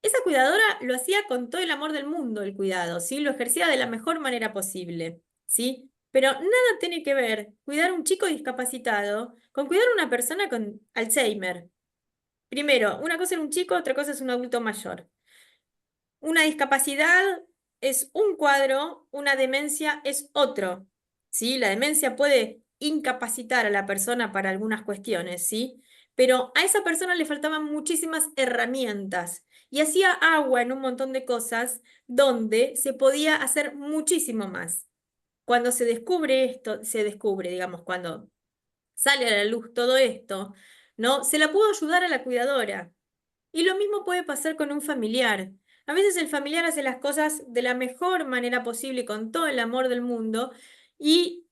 esa cuidadora lo hacía con todo el amor del mundo, el cuidado, ¿sí? Lo ejercía de la mejor manera posible, ¿sí? Pero nada tiene que ver cuidar a un chico discapacitado con cuidar a una persona con Alzheimer. Primero, una cosa es un chico, otra cosa es un adulto mayor. Una discapacidad es un cuadro, una demencia es otro, ¿sí? La demencia puede incapacitar a la persona para algunas cuestiones, ¿sí? Pero a esa persona le faltaban muchísimas herramientas y hacía agua en un montón de cosas donde se podía hacer muchísimo más. Cuando se descubre esto, se descubre, digamos, cuando sale a la luz todo esto, ¿no? Se la pudo ayudar a la cuidadora. Y lo mismo puede pasar con un familiar. A veces el familiar hace las cosas de la mejor manera posible y con todo el amor del mundo y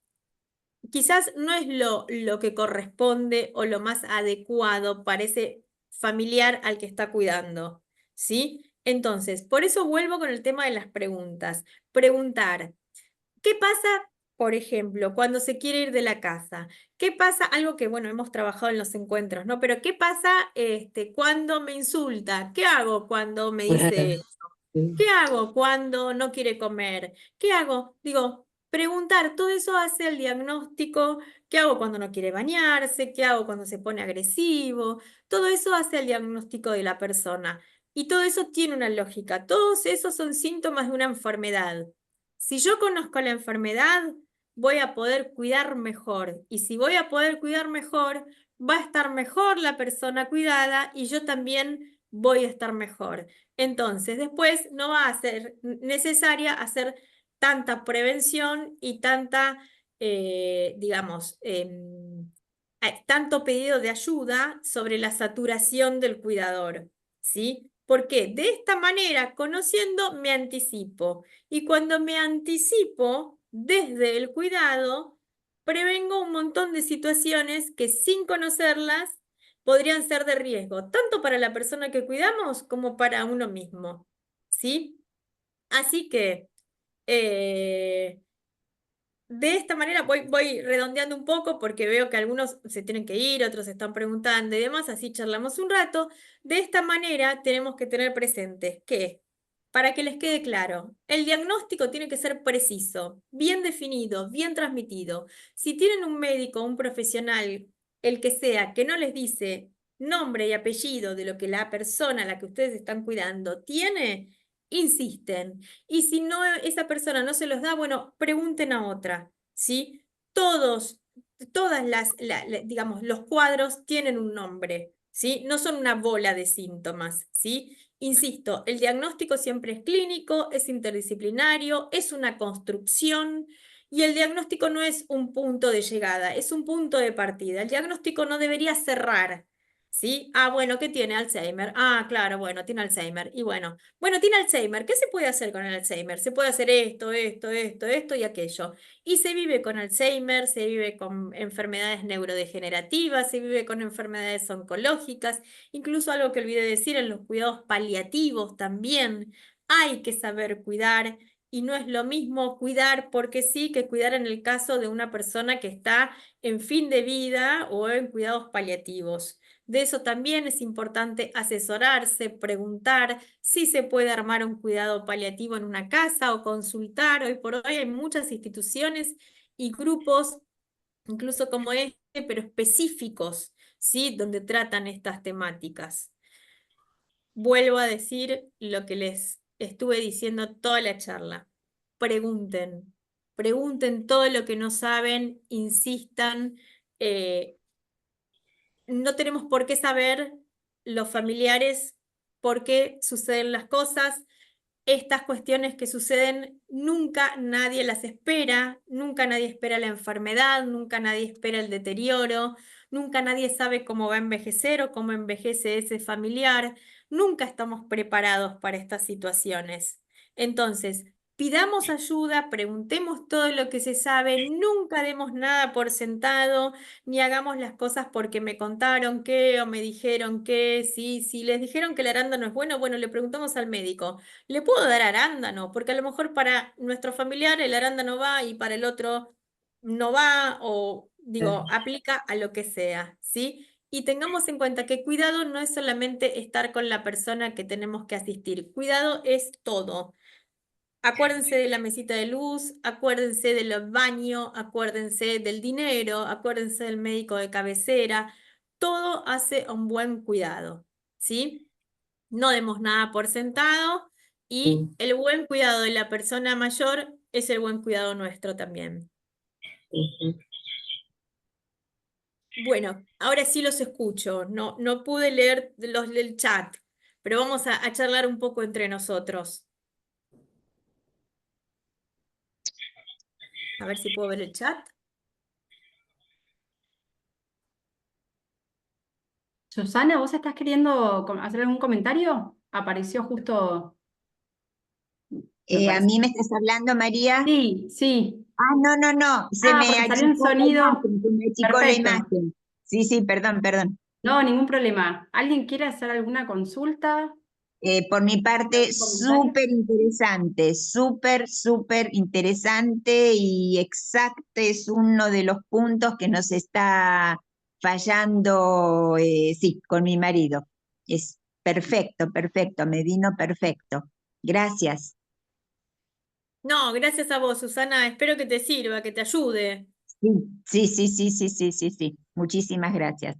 quizás no es lo que corresponde o lo más adecuado para ese familiar al que está cuidando, ¿sí? Entonces, por eso vuelvo con el tema de las preguntas. Preguntar. ¿Qué pasa, por ejemplo, cuando se quiere ir de la casa? ¿Qué pasa? Algo que, bueno, hemos trabajado en los encuentros, ¿no? Pero ¿qué pasa, cuando me insulta? ¿Qué hago cuando me dice ¿qué hago cuando no quiere comer? ¿Qué hago? Digo, preguntar, todo eso hace el diagnóstico. ¿Qué hago cuando no quiere bañarse? ¿Qué hago cuando se pone agresivo? Todo eso hace el diagnóstico de la persona. Y todo eso tiene una lógica. Todos esos son síntomas de una enfermedad. Si yo conozco la enfermedad, voy a poder cuidar mejor. Y si voy a poder cuidar mejor, va a estar mejor la persona cuidada y yo también voy a estar mejor. Entonces, después no va a ser necesaria hacer tanta prevención y tanta, digamos, tanto pedido de ayuda sobre la saturación del cuidador, ¿sí? Porque de esta manera, conociendo, me anticipo. Y cuando me anticipo desde el cuidado, prevengo un montón de situaciones que sin conocerlas podrían ser de riesgo, tanto para la persona que cuidamos como para uno mismo, ¿sí? Así que eh, de esta manera voy redondeando un poco porque veo que algunos se tienen que ir, otros están preguntando y demás, así charlamos un rato. De esta manera tenemos que tener presente que, para que les quede claro, el diagnóstico tiene que ser preciso, bien definido, bien transmitido. Si tienen un médico, un profesional, el que sea, que no les dice nombre y apellido de lo que la persona a la que ustedes están cuidando tiene, insisten. Y si no, esa persona no se los da, bueno, pregunten a otra, ¿sí? Todos, todas digamos, los cuadros tienen un nombre, ¿sí? No son una bola de síntomas, ¿sí? Insisto, el diagnóstico siempre es clínico, es interdisciplinario, es una construcción y el diagnóstico no es un punto de llegada, es un punto de partida. El diagnóstico no debería cerrar, ¿sí? Ah, bueno, ¿qué tiene Alzheimer? Ah, claro, bueno, tiene Alzheimer. Y bueno, tiene Alzheimer. ¿Qué se puede hacer con el Alzheimer? Se puede hacer esto y aquello. Y se vive con Alzheimer, se vive con enfermedades neurodegenerativas, se vive con enfermedades oncológicas, incluso algo que olvidé decir, en los cuidados paliativos también hay que saber cuidar. Y no es lo mismo cuidar porque sí que cuidar en el caso de una persona que está en fin de vida o en cuidados paliativos. De eso también es importante asesorarse, preguntar si se puede armar un cuidado paliativo en una casa o consultar. Hoy por hoy hay muchas instituciones y grupos, incluso como este, pero específicos, ¿sí? Donde tratan estas temáticas. Vuelvo a decir lo que les estuve diciendo toda la charla. Pregunten, pregunten todo lo que no saben, insistan. eh, no tenemos por qué saber los familiares por qué suceden las cosas. Estas cuestiones que suceden, nunca nadie las espera, nunca nadie espera la enfermedad, nunca nadie espera el deterioro, nunca nadie sabe cómo va a envejecer o cómo envejece ese familiar, nunca estamos preparados para estas situaciones. Entonces, pidamos ayuda, preguntemos todo lo que se sabe, nunca demos nada por sentado, ni hagamos las cosas porque me contaron que o me dijeron que, sí, si les dijeron que el arándano es bueno, bueno, le preguntamos al médico. ¿Le puedo dar arándano? Porque a lo mejor para nuestro familiar el arándano va y para el otro no va, o digo, aplica a lo que sea, ¿sí? Y tengamos en cuenta que cuidado no es solamente estar con la persona que tenemos que asistir, cuidado es todo. Acuérdense de la mesita de luz, acuérdense de los baños, acuérdense del dinero, acuérdense del médico de cabecera, todo hace un buen cuidado, ¿sí? No demos nada por sentado y Sí, el buen cuidado de la persona mayor es el buen cuidado nuestro también. sí, sí. Bueno, ahora sí los escucho. No, no pude leer los del chat, pero vamos a charlar un poco entre nosotros. A ver si puedo ver el chat. Susana, ¿vos estás queriendo hacer algún comentario? Apareció justo, me ¿A parece. mí me estás hablando, María? Sí, sí. Ah, no, no, no, se Ah, me porque salió un achicó la sonido. imagen, se me achicó la Perfecto. imagen. Sí, sí, perdón, perdón. No, ningún problema. ¿Alguien quiere hacer alguna consulta? Por mi parte, ¿Algún comentario? súper interesante, súper, súper interesante y exacto es uno de los puntos que nos está fallando, sí, con mi marido. Es perfecto, perfecto, me vino perfecto. Gracias. No, gracias a vos, Susana. Espero que te sirva, que te ayude. Sí, sí, sí, sí, sí, sí, sí, sí. Muchísimas gracias.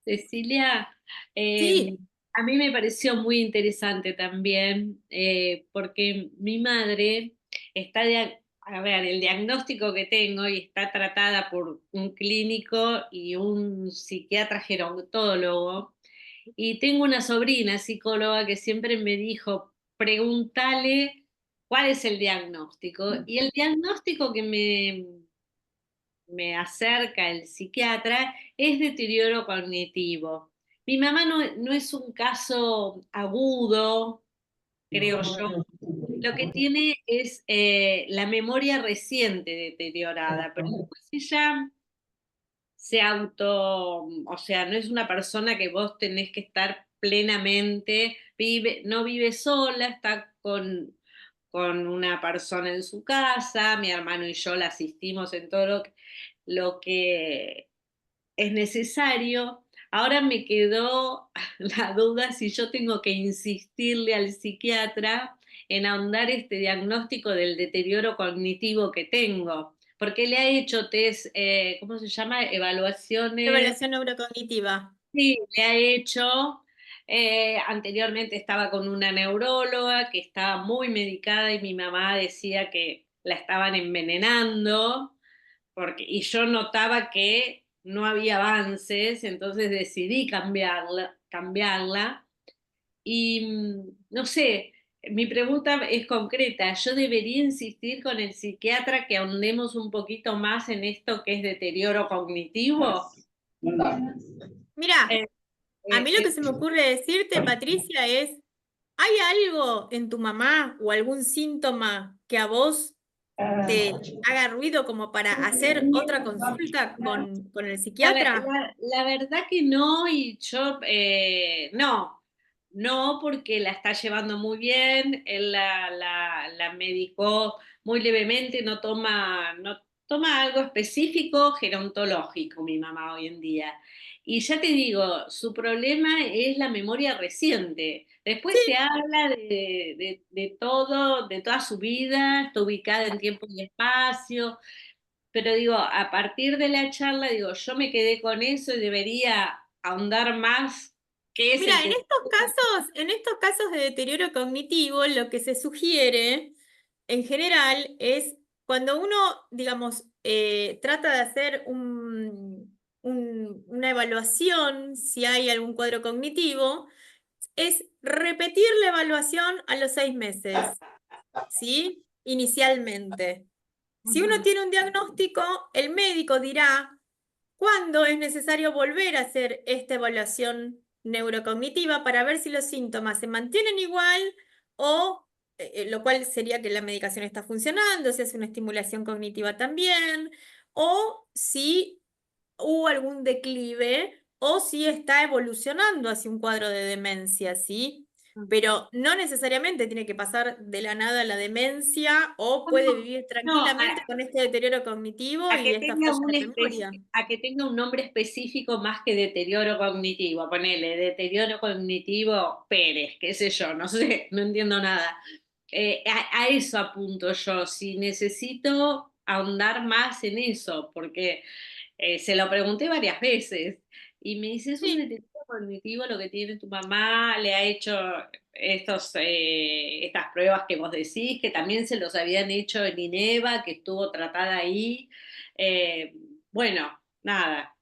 Cecilia, Sí, a mí me pareció muy interesante también, porque mi madre a ver, el diagnóstico que tengo y está tratada por un clínico y un psiquiatra gerontólogo, y tengo una sobrina psicóloga que siempre me dijo, pregúntale cuál es el diagnóstico. Y el diagnóstico que me acerca el psiquiatra es deterioro cognitivo. Mi mamá no es un caso agudo, creo yo. Lo que tiene es la memoria reciente deteriorada, pero después ella o sea, no es una persona que vos tenés que estar plenamente, no vive sola, está con una persona en su casa, mi hermano y yo la asistimos en todo lo que es necesario. Ahora me quedó la duda si yo tengo que insistirle al psiquiatra en ahondar este diagnóstico del deterioro cognitivo que tengo, porque le ha hecho test, ¿cómo se llama? Evaluaciones. evaluación neurocognitiva. Sí, le ha hecho. Anteriormente estaba con una neuróloga que estaba muy medicada y mi mamá decía que la estaban envenenando y yo notaba que no había avances, entonces decidí cambiarla. Y no sé, mi pregunta es concreta, ¿yo debería insistir con el psiquiatra que ahondemos un poquito más en esto que es deterioro cognitivo? Mira, Eh, a eh, mí lo que eh, se me ocurre decirte, Patricia, es, ¿hay algo en tu mamá o algún síntoma que a vos te haga ruido como para hacer otra consulta con el La, psiquiatra? la verdad que no, y yo no. no, porque la está llevando muy bien, él la medicó muy levemente, no toma algo específico gerontológico mi mamá hoy en día. Y ya te digo, su problema es la memoria reciente. Después te habla de todo, de toda su vida, está ubicada en tiempo y espacio, pero digo, a partir de la charla, digo, yo me quedé con eso y debería ahondar más qué es el Mira, que... en estos casos de deterioro cognitivo, lo que se sugiere en general es cuando uno, digamos, trata de hacer una evaluación, si hay algún cuadro cognitivo, es repetir la evaluación a los 6 meses, ¿sí? Inicialmente. Si uno Ujú. tiene un diagnóstico, el médico dirá cuándo es necesario volver a hacer esta evaluación neurocognitiva para ver si los síntomas se mantienen igual o, lo cual sería que la medicación está funcionando, si hace una estimulación cognitiva también, o si hubo algún declive o si está evolucionando hacia un cuadro de demencia, ¿sí? Pero no necesariamente tiene que pasar de la nada a la demencia o puede No, vivir no, tranquilamente con este deterioro cognitivo a y que esta tenga falla de memoria. a que tenga un nombre específico más que deterioro cognitivo. Ponele, deterioro cognitivo Pérez, qué sé yo, no sé, no entiendo nada. A eso apunto yo, si necesito ahondar más en eso, porque se lo pregunté varias veces y me dice, es un Sí, deterioro cognitivo lo que tiene tu mamá, le ha hecho estas pruebas que vos decís, que también se los habían hecho en INEVA, que estuvo tratada ahí. Eh, bueno, nada,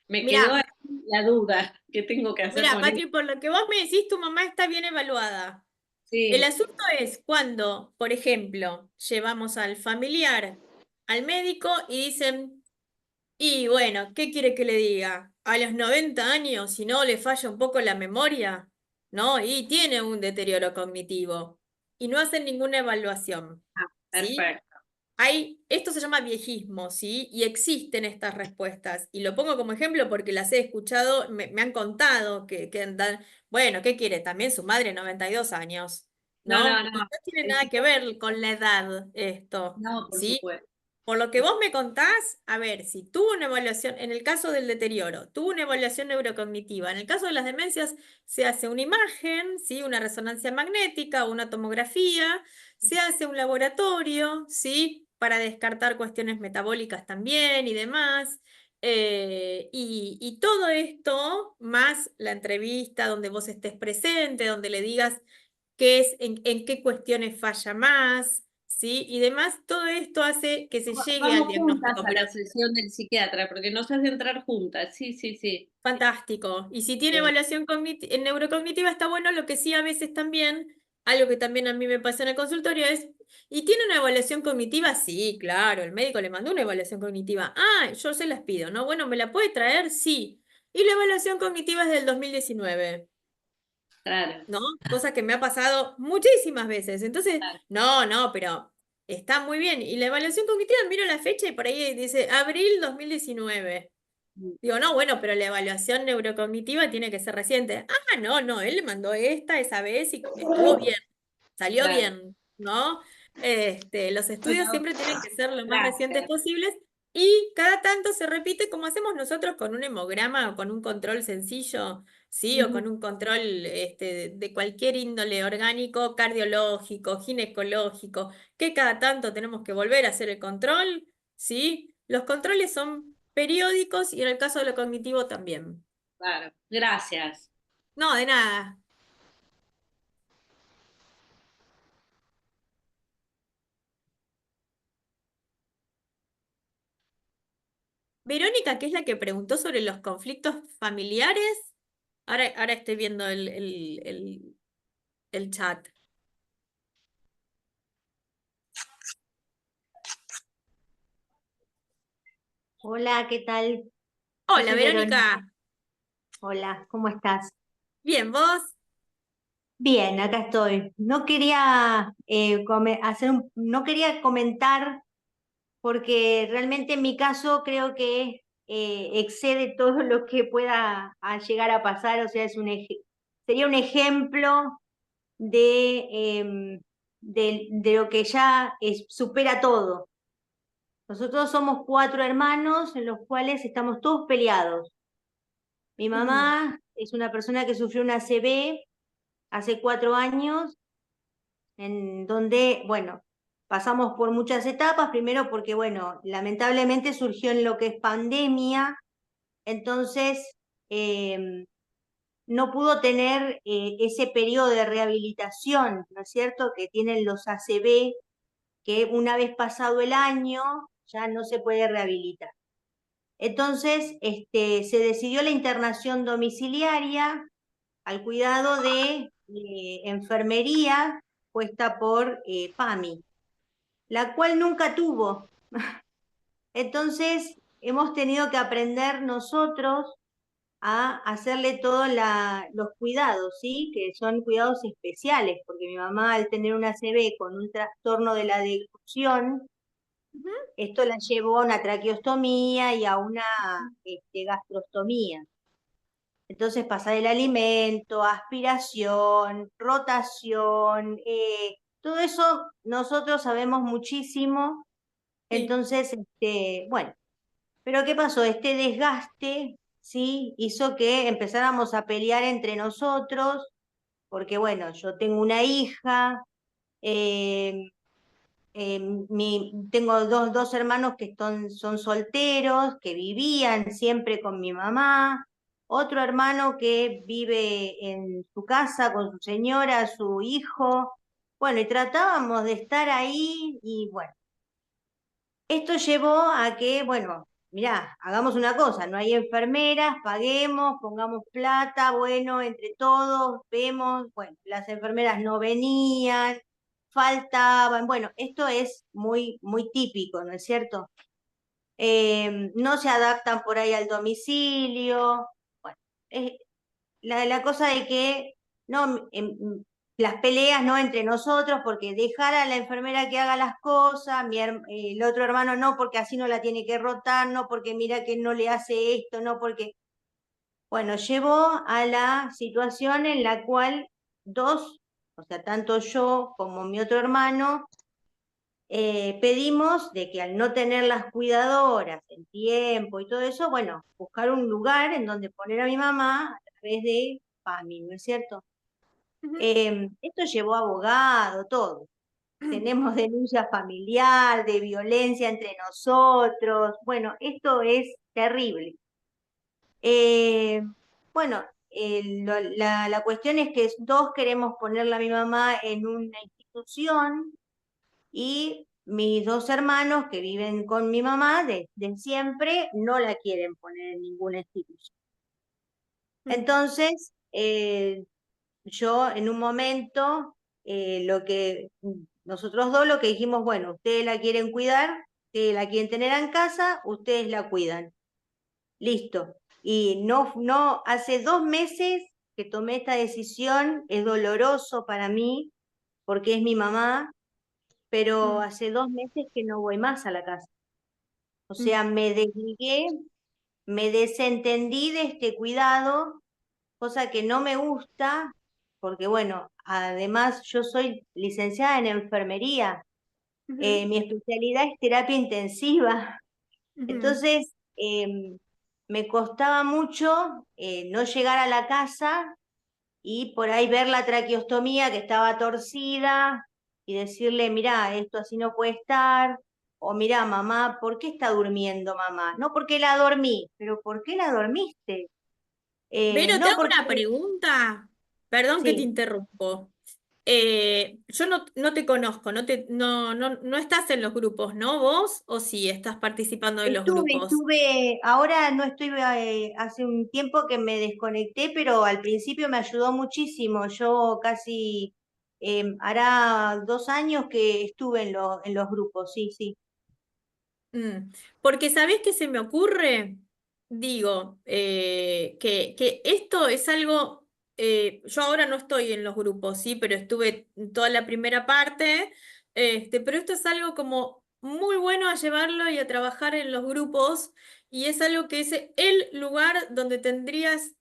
me quedó ahí mira, la duda, ¿qué tengo que hacer mira, con eso? Patri, por lo que vos me decís, tu mamá está bien evaluada. El Sí, asunto es cuando, por ejemplo, llevamos al familiar al médico y dicen, y bueno, ¿qué quiere que le diga? A los 90 años, si no le falla un poco la memoria, ¿no? Y tiene un deterioro cognitivo. Y no hacen ninguna evaluación, ¿sí? perfecto. Esto se llama viejismo, ¿sí? Y existen estas respuestas. Y lo pongo como ejemplo porque las he escuchado, me han contado que andan, bueno, ¿qué quiere? También su madre, 92 años, No, no, ¿no? Y no, no tiene nada que necesito- ver con la edad esto, no, por ¿sí? supuesto. Por lo que vos me contás, a ver, si tuvo una evaluación, en el caso del deterioro, tuvo una evaluación neurocognitiva, en el caso de las demencias se hace una imagen, ¿sí? Una resonancia magnética, una tomografía, se hace un laboratorio, ¿sí? Para descartar cuestiones metabólicas también y demás. Y todo esto, más la entrevista donde vos estés presente, donde le digas qué es, en qué cuestiones falla más, ¿sí? Y demás, todo esto hace que se llegue al Vamos juntas diagnóstico, a pero la sesión del psiquiatra, porque nos hace entrar juntas. Sí, sí, sí. fantástico. Y si tiene Eh, evaluación neurocognitiva, está bueno. Lo que sí a veces también, algo que también a mí me pasa en el consultorio es, ¿y tiene una evaluación cognitiva? Sí, claro, el médico le mandó una evaluación cognitiva. Ah, yo se las pido, ¿no? Bueno, ¿me la puede traer? Sí. Y la evaluación cognitiva es del 2019. claro, ¿No? Cosa que me ha pasado muchísimas veces. Entonces, claro. no, pero está muy bien. Y la evaluación cognitiva, miro la fecha y por ahí dice abril 2019. Digo, no, bueno, pero la evaluación neurocognitiva tiene que ser reciente. Ah, no, él le mandó esa vez y estuvo bien, salió Claro. bien, ¿no? Los estudios Bueno, siempre tienen que ser lo más recientes gracias. posibles y cada tanto se repite como hacemos nosotros con un hemograma o con un control sencillo, ¿sí? O Ujú. con un control de cualquier índole orgánico, cardiológico, ginecológico, que cada tanto tenemos que volver a hacer el control, ¿sí? Los controles son periódicos y en el caso de lo cognitivo también. Claro, gracias. No, de nada. Verónica, que es la que preguntó sobre los conflictos familiares. Ahora estoy viendo el chat. Hola, ¿qué tal? Yo Hola, soy Verónica. Verónica. Hola, ¿cómo estás? Bien, ¿vos? Bien, acá estoy. No quería no quería comentar porque realmente en mi caso creo que excede todo lo que pueda llegar a pasar. O sea, sería un ejemplo de lo que ya supera todo. Nosotros somos 4 hermanos en los cuales estamos todos peleados. Mi mamá es una persona que sufrió una ACV hace 4 años, en donde, bueno, pasamos por muchas etapas, primero porque, bueno, lamentablemente surgió en lo que es pandemia, entonces no pudo tener ese periodo de rehabilitación, ¿no es cierto?, que tienen los ACV, que una vez pasado el año ya no se puede rehabilitar. Entonces, se decidió la internación domiciliaria al cuidado de enfermería puesta por PAMI, la cual nunca tuvo. Entonces, hemos tenido que aprender nosotros a hacerle todos los cuidados, ¿sí? Que son cuidados especiales, porque mi mamá al tener una ACV con un trastorno de la deglución, esto la llevó a una traqueostomía y a una gastrostomía. Entonces pasar el alimento, aspiración, rotación, todo eso nosotros sabemos muchísimo. Sí. Entonces, bueno, pero ¿qué pasó? Este desgaste, ¿sí? Hizo que empezáramos a pelear entre nosotros, porque bueno, yo tengo una hija, eh, tengo dos hermanos que son solteros, que vivían siempre con mi mamá, otro hermano que vive en su casa con su señora, su hijo, bueno, y tratábamos de estar ahí y bueno, esto llevó a que, bueno, mirá, hagamos una cosa, no hay enfermeras, paguemos, pongamos plata, bueno, entre todos, vemos, bueno, las enfermeras no venían, faltaban, bueno, esto es muy, muy típico, ¿no es cierto? No se adaptan por ahí al domicilio, bueno, la cosa de que no, las peleas no entre nosotros, porque dejar a la enfermera que haga las cosas, el otro hermano no, porque así no la tiene que rotar, no, porque mira que no le hace esto, no, porque, bueno, llevó a la situación en la cual dos, o sea, tanto yo como mi otro hermano, pedimos de que al no tener las cuidadoras, el tiempo y todo eso, bueno, buscar un lugar en donde poner a mi mamá a través de PAMI, ¿no es cierto? Esto llevó abogado, todo. Tenemos denuncia familiar, de violencia entre nosotros. Bueno, esto es terrible. Bueno, la cuestión es que dos queremos ponerla a mi mamá en una institución y mis dos hermanos que viven con mi mamá desde siempre no la quieren poner en ninguna institución. Entonces, yo en un momento, nosotros dos lo que dijimos, bueno, ustedes la quieren cuidar, ustedes la quieren tener en casa, ustedes la cuidan. Listo. Y hace 2 meses que tomé esta decisión, es doloroso para mí, porque es mi mamá, pero hace 2 meses que no voy más a la casa. O sea, me desligué, me desentendí de este cuidado, cosa que no me gusta, porque bueno, además yo soy licenciada en enfermería, mi especialidad es terapia intensiva, entonces me costaba mucho no llegar a la casa y por ahí ver la traqueostomía que estaba torcida y decirle, mirá, esto así no puede estar, o mirá, mamá, ¿por qué está durmiendo mamá? No porque la dormí, pero ¿por qué la dormiste? Vero, te No hago porque, una pregunta. Perdón que te sí. interrumpo. Yo no te conozco, no estás en los grupos, ¿no? ¿Vos? ¿O sí estás participando de los grupos? Ahora no estoy, hace un tiempo que me desconecté, pero al principio me ayudó muchísimo. Yo casi hará 2 años que estuve en los grupos, sí, sí. Porque ¿sabés qué se me ocurre? Digo, que esto es algo, yo ahora no estoy en los grupos, sí, pero estuve en toda la primera parte, pero esto es algo como muy bueno a llevarlo y a trabajar en los grupos, y es algo que es el lugar donde tendrías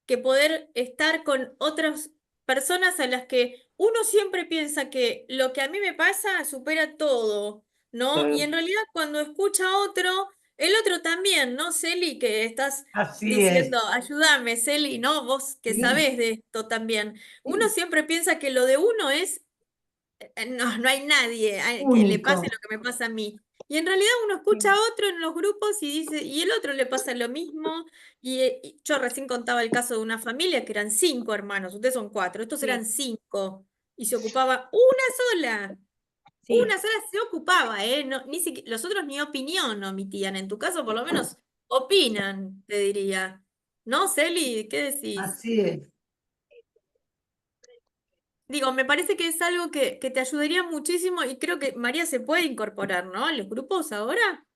que poder estar con otras personas a las que uno siempre piensa que lo que a mí me pasa supera todo, ¿no? Y en realidad cuando escucha a otro, el otro también, ¿no, Celi? Que estás Así es. diciendo, ayúdame, Celi, ¿no? Vos que Sí, sabés de esto también. Uno sí. siempre piensa que lo de uno es no hay nadie que le Único. pase lo que me pasa a mí. Y en realidad uno escucha a otro en los grupos y dice, y el otro le pasa lo mismo. Y yo recién contaba el caso de una familia que eran 5 hermanos, ustedes son 4, estos Sí, eran 5. Y se ocupaba sola. sí. Una sola se ocupaba, ¿eh? No, los otros ni opinión omitían. En tu caso, por lo menos, opinan, te diría. ¿No, Celi? ¿Qué decís? Así es. Digo, me parece que es algo que te ayudaría muchísimo y creo que María se puede incorporar, ¿no? ¿A los grupos ahora?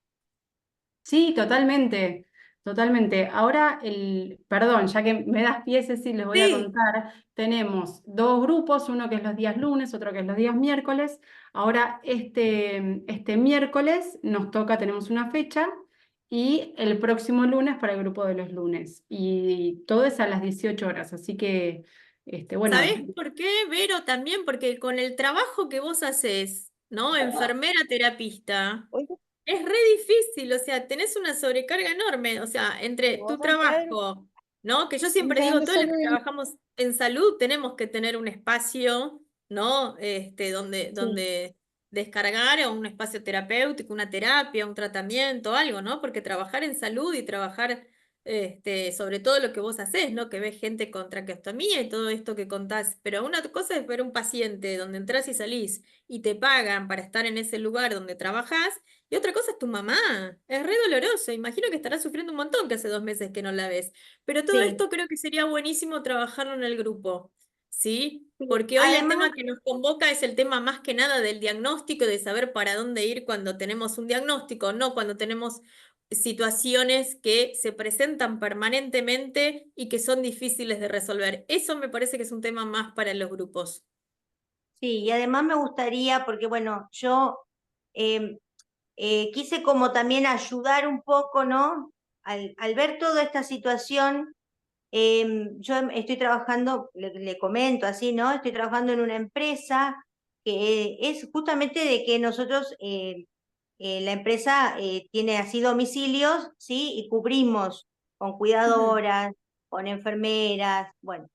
Sí, totalmente, totalmente. Ahora, perdón, ya que me das pie, Ceci, les voy a Sí. contar. Tenemos dos grupos, uno que es los días lunes, otro que es los días miércoles. Ahora, este miércoles nos toca, tenemos una fecha, y el próximo lunes para el grupo de los lunes. Y todo es a las 18 horas, así que, bueno, ¿Sabés por qué, Vero? También porque con el trabajo que vos haces, ¿no? Enfermera terapista, es re difícil, o sea, tenés una sobrecarga enorme, o sea, entre tu trabajo, ¿no? Que yo siempre digo, todos los que trabajamos en salud tenemos que tener un espacio, ¿no? Donde descargar o un espacio terapéutico, una terapia, un tratamiento, algo, ¿no? Porque trabajar en salud y trabajar sobre todo lo que vos hacés, ¿no? Que ves gente con traqueostomía y todo esto que contás, pero una cosa es ver un paciente donde entrás y salís y te pagan para estar en ese lugar donde trabajás. Y otra cosa es tu mamá. Es re doloroso. Imagino que estará sufriendo un montón que hace 2 meses que no la ves. Pero todo Sí, esto creo que sería buenísimo trabajarlo en el grupo. ¿Sí? sí. Porque hoy el Además, tema que nos convoca es el tema más que nada del diagnóstico, de saber para dónde ir cuando tenemos un diagnóstico, no cuando tenemos situaciones que se presentan permanentemente y que son difíciles de resolver. Eso me parece que es un tema más para los grupos. sí, y además me gustaría, porque bueno, yo em, quise como también ayudar un poco, ¿no? Al ver toda esta situación, yo estoy trabajando, le comento así, ¿no? Estoy trabajando en una empresa que es justamente de que nosotros, la empresa tiene así domicilios, ¿sí? Y cubrimos con Ujú. cuidadoras, con enfermeras, bueno.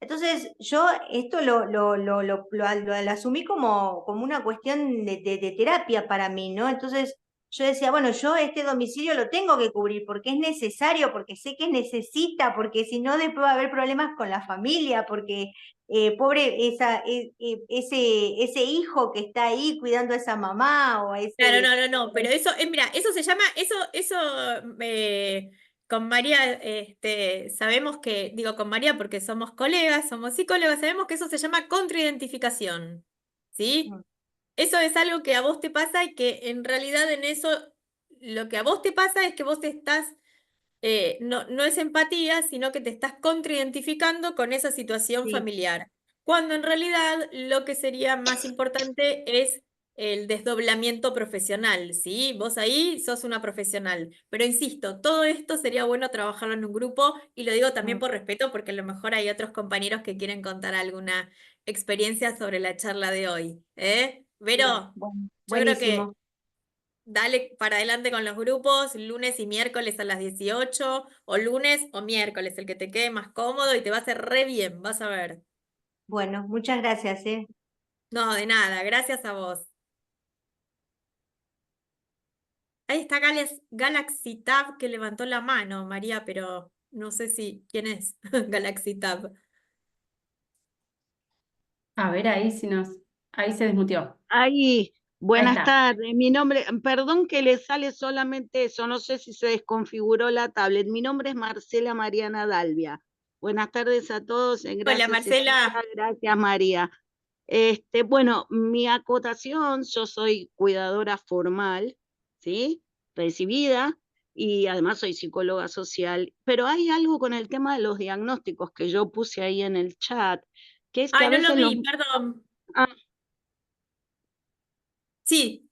Entonces, yo esto lo asumí como una cuestión de terapia para mí, ¿no? Entonces, yo decía, bueno, yo este domicilio lo tengo que cubrir porque es necesario, porque sé que necesita, porque si no, después va a haber problemas con la familia, porque pobre ese hijo que está ahí cuidando a esa mamá o a Claro, ese... no, no, no, pero eso, mira, eso se llama, con María, sabemos que, digo con María porque somos colegas, somos psicólogas, sabemos que eso se llama contraidentificación, ¿sí? Eso es algo que a vos te pasa y que en realidad en eso, lo que a vos te pasa es que vos estás no es empatía, sino que te estás contraidentificando con esa situación Sí, familiar. Cuando en realidad lo que sería más importante es el desdoblamiento profesional, ¿sí? Vos ahí sos una profesional. Pero insisto, todo esto sería bueno trabajarlo en un grupo y lo digo también mm, por respeto porque a lo mejor hay otros compañeros que quieren contar alguna experiencia sobre la charla de hoy. ¿Eh? sí, Vero, bueno, yo creo que buenísimo. dale para adelante con los grupos, lunes y miércoles a las 18, o lunes o miércoles, el que te quede más cómodo y te va a hacer re bien, vas a ver. Bueno, muchas gracias, ¿eh? No, de nada, gracias a vos. Ahí está Galaxy Tab que levantó la mano, María, pero no sé si quién es Galaxy Tab. a ver ahí si ahí se desmuteó. Ahí, Ahí buenas está. tardes. Mi nombre, perdón que le sale solamente eso, no sé si se desconfiguró la tablet. Mi nombre es Marcela Mariana Dalvia. Buenas tardes a todos, Hola, gracias Cecilia, Marcela. gracias María. Bueno, mi acotación, yo soy cuidadora formal, ¿sí? Recibida y además soy psicóloga social, pero hay algo con el tema de los diagnósticos que yo puse ahí en el chat, que es que Ay, a no lo veces los... vi, perdón. Ah, Sí,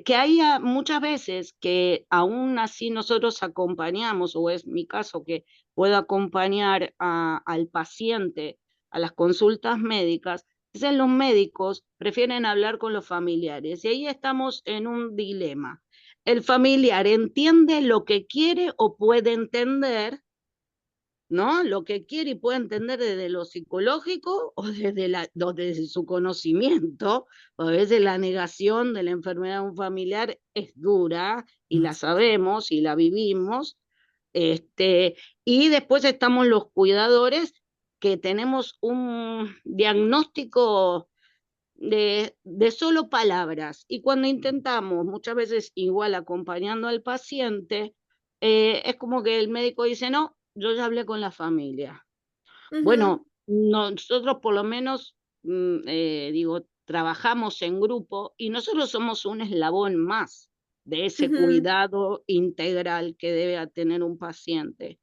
que haya muchas veces que aún así nosotros acompañamos, o es mi caso que puedo acompañar al paciente a las consultas médicas, dicen los médicos prefieren hablar con los familiares y ahí estamos en un dilema. El familiar entiende lo que quiere o puede entender, ¿no? Lo que quiere y puede entender desde lo psicológico o desde su conocimiento. A veces la negación de la enfermedad de un familiar es dura y la sabemos y la vivimos. Y después estamos los cuidadores que tenemos un diagnóstico de solo palabras. Y cuando intentamos, muchas veces igual acompañando al paciente, es como que el médico dice, no, yo ya hablé con la familia. Ujú. Bueno, nosotros por lo menos, digo, trabajamos en grupo y nosotros somos un eslabón más de ese Ujú. cuidado integral que debe tener un paciente.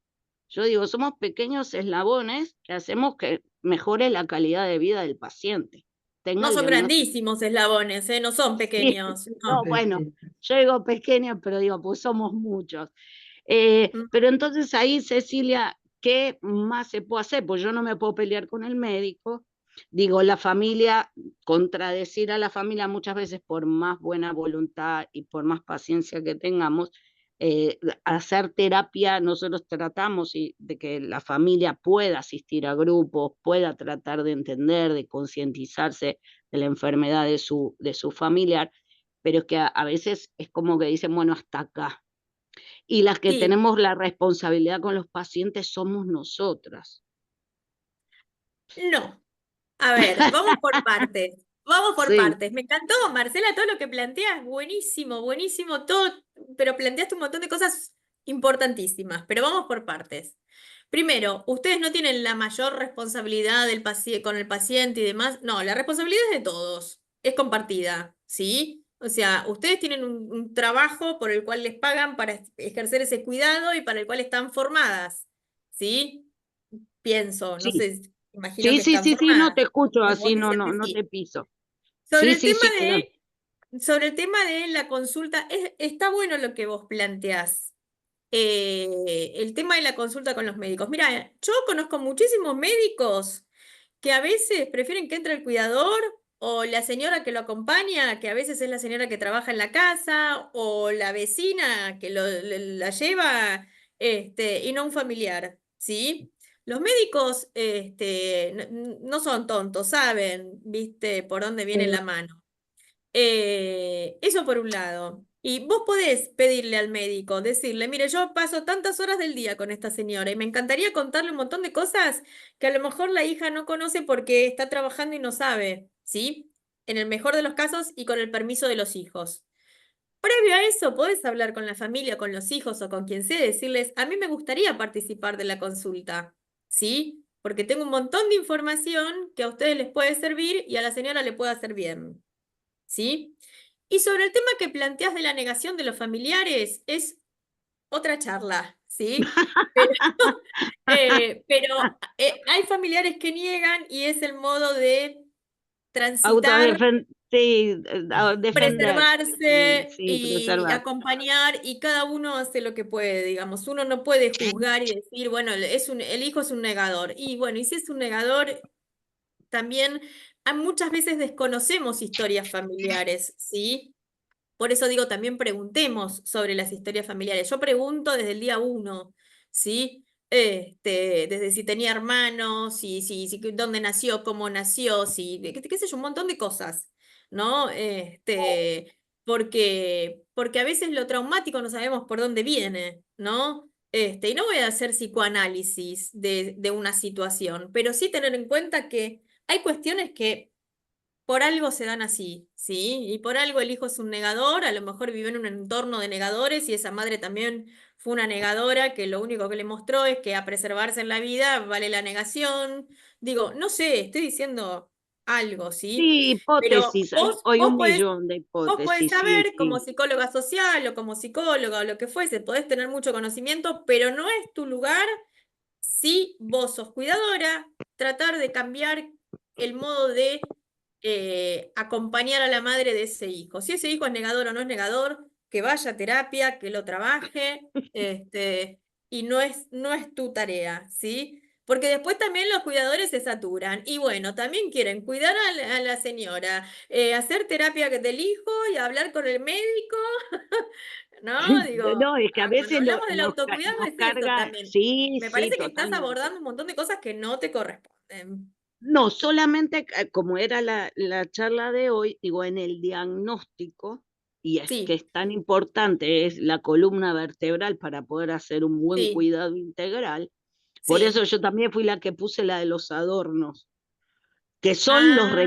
Yo digo, somos pequeños eslabones que hacemos que mejore la calidad de vida del paciente. Tenga No el son diagnóstico. grandísimos eslabones, no son Sí, pequeños. no, No. bueno, yo digo pequeños, pero digo, pues somos muchos. Mm. Pero entonces ahí, Cecilia, ¿qué más se puede hacer? Pues yo no me puedo pelear con el médico. Digo, la familia, contradecir a la familia muchas veces por más buena voluntad y por más paciencia que tengamos, hacer terapia, nosotros tratamos de que la familia pueda asistir a grupos, pueda tratar de entender, de concientizarse de la enfermedad de su familiar, pero es que a veces es como que dicen, bueno, hasta acá. Y las que Sí, tenemos la responsabilidad con los pacientes somos nosotras. no. A ver, vamos por partes. Vamos por Sí, partes. Me encantó, Marcela, todo lo que planteas. Buenísimo, buenísimo todo, pero planteaste un montón de cosas importantísimas. Pero vamos por partes. Primero, ustedes no tienen la mayor responsabilidad con el paciente y demás. No, la responsabilidad es de todos. Es compartida, ¿sí? O sea, ustedes tienen un trabajo por el cual les pagan para ejercer ese cuidado y para el cual están formadas, ¿sí? Pienso, no sí, sé, imagino sí, que sí, están sí, sí, no formadas. te escucho Pues vos así, no, dices no, que no te sí. piso. Sobre Sí, el sí, tema sí, claro. sobre el tema de la consulta, está bueno lo que vos planteás. El tema de la consulta con los médicos. Mira, yo conozco muchísimos médicos que a veces prefieren que entre el cuidador o la señora que lo acompaña, que a veces es la señora que trabaja en la casa, o la vecina que la lleva, y no un familiar, ¿sí? Los médicos, no son tontos, saben, viste, por dónde viene la mano. Eso por un lado. Y vos podés pedirle al médico, decirle, mire, yo paso tantas horas del día con esta señora y me encantaría contarle un montón de cosas que a lo mejor la hija no conoce porque está trabajando y no sabe, ¿sí? En el mejor de los casos y con el permiso de los hijos. Previo a eso, podés hablar con la familia, con los hijos o con quien sea, decirles, a mí me gustaría participar de la consulta, ¿sí? Porque tengo un montón de información que a ustedes les puede servir y a la señora le puede hacer bien. ¿Sí? Y sobre el tema que planteas de la negación de los familiares, es otra charla, ¿sí? Pero, hay familiares que niegan y es el modo de transitar, Sí, defenderse. Sí, preservarse sí, y preservar. acompañar, y cada uno hace lo que puede, digamos. Uno no puede juzgar y decir, bueno, el hijo es un negador. Y bueno, y si es un negador, también muchas veces desconocemos historias familiares, ¿sí? Por eso digo, también preguntemos sobre las historias familiares. Yo pregunto desde el día uno, ¿sí? Desde si tenía hermanos, dónde nació, cómo nació, qué sé yo, un montón de cosas, ¿no? Porque a veces lo traumático no sabemos por dónde viene, ¿no? Y no voy a hacer psicoanálisis de una situación, pero sí tener en cuenta que hay cuestiones que por algo se dan así, ¿sí? Y por algo el hijo es un negador, a lo mejor vive en un entorno de negadores y esa madre también fue una negadora que lo único que le mostró es que a preservarse en la vida vale la negación. Digo, no sé, estoy diciendo algo, ¿sí? Sí, Pero hipótesis, hay hoy un millón de vos podés hipótesis, sí, saber como sí. psicóloga social o como psicóloga o lo que fuese, podés tener mucho conocimiento, pero no es tu lugar si vos sos cuidadora, tratar de cambiar el modo de acompañar a la madre de ese hijo. Si ese hijo es negador o no es negador, que vaya a terapia, que lo trabaje, y no es tu tarea, ¿sí? Porque después también los cuidadores se saturan. Y bueno, también quieren cuidar a la señora, hacer terapia del hijo y hablar con el médico. No, digo, No, es que a cuando veces hablamos del autocuidado nos es esto carga, también. sí, Me sí, parece que estás totalmente. abordando un montón de cosas que no te corresponden. No, solamente como era la charla de hoy, digo, en el diagnóstico, y es que Sí, es tan importante, es la columna vertebral para poder hacer un buen sí, cuidado integral. Por eso sí. yo también fui la que puse la de los adornos, que son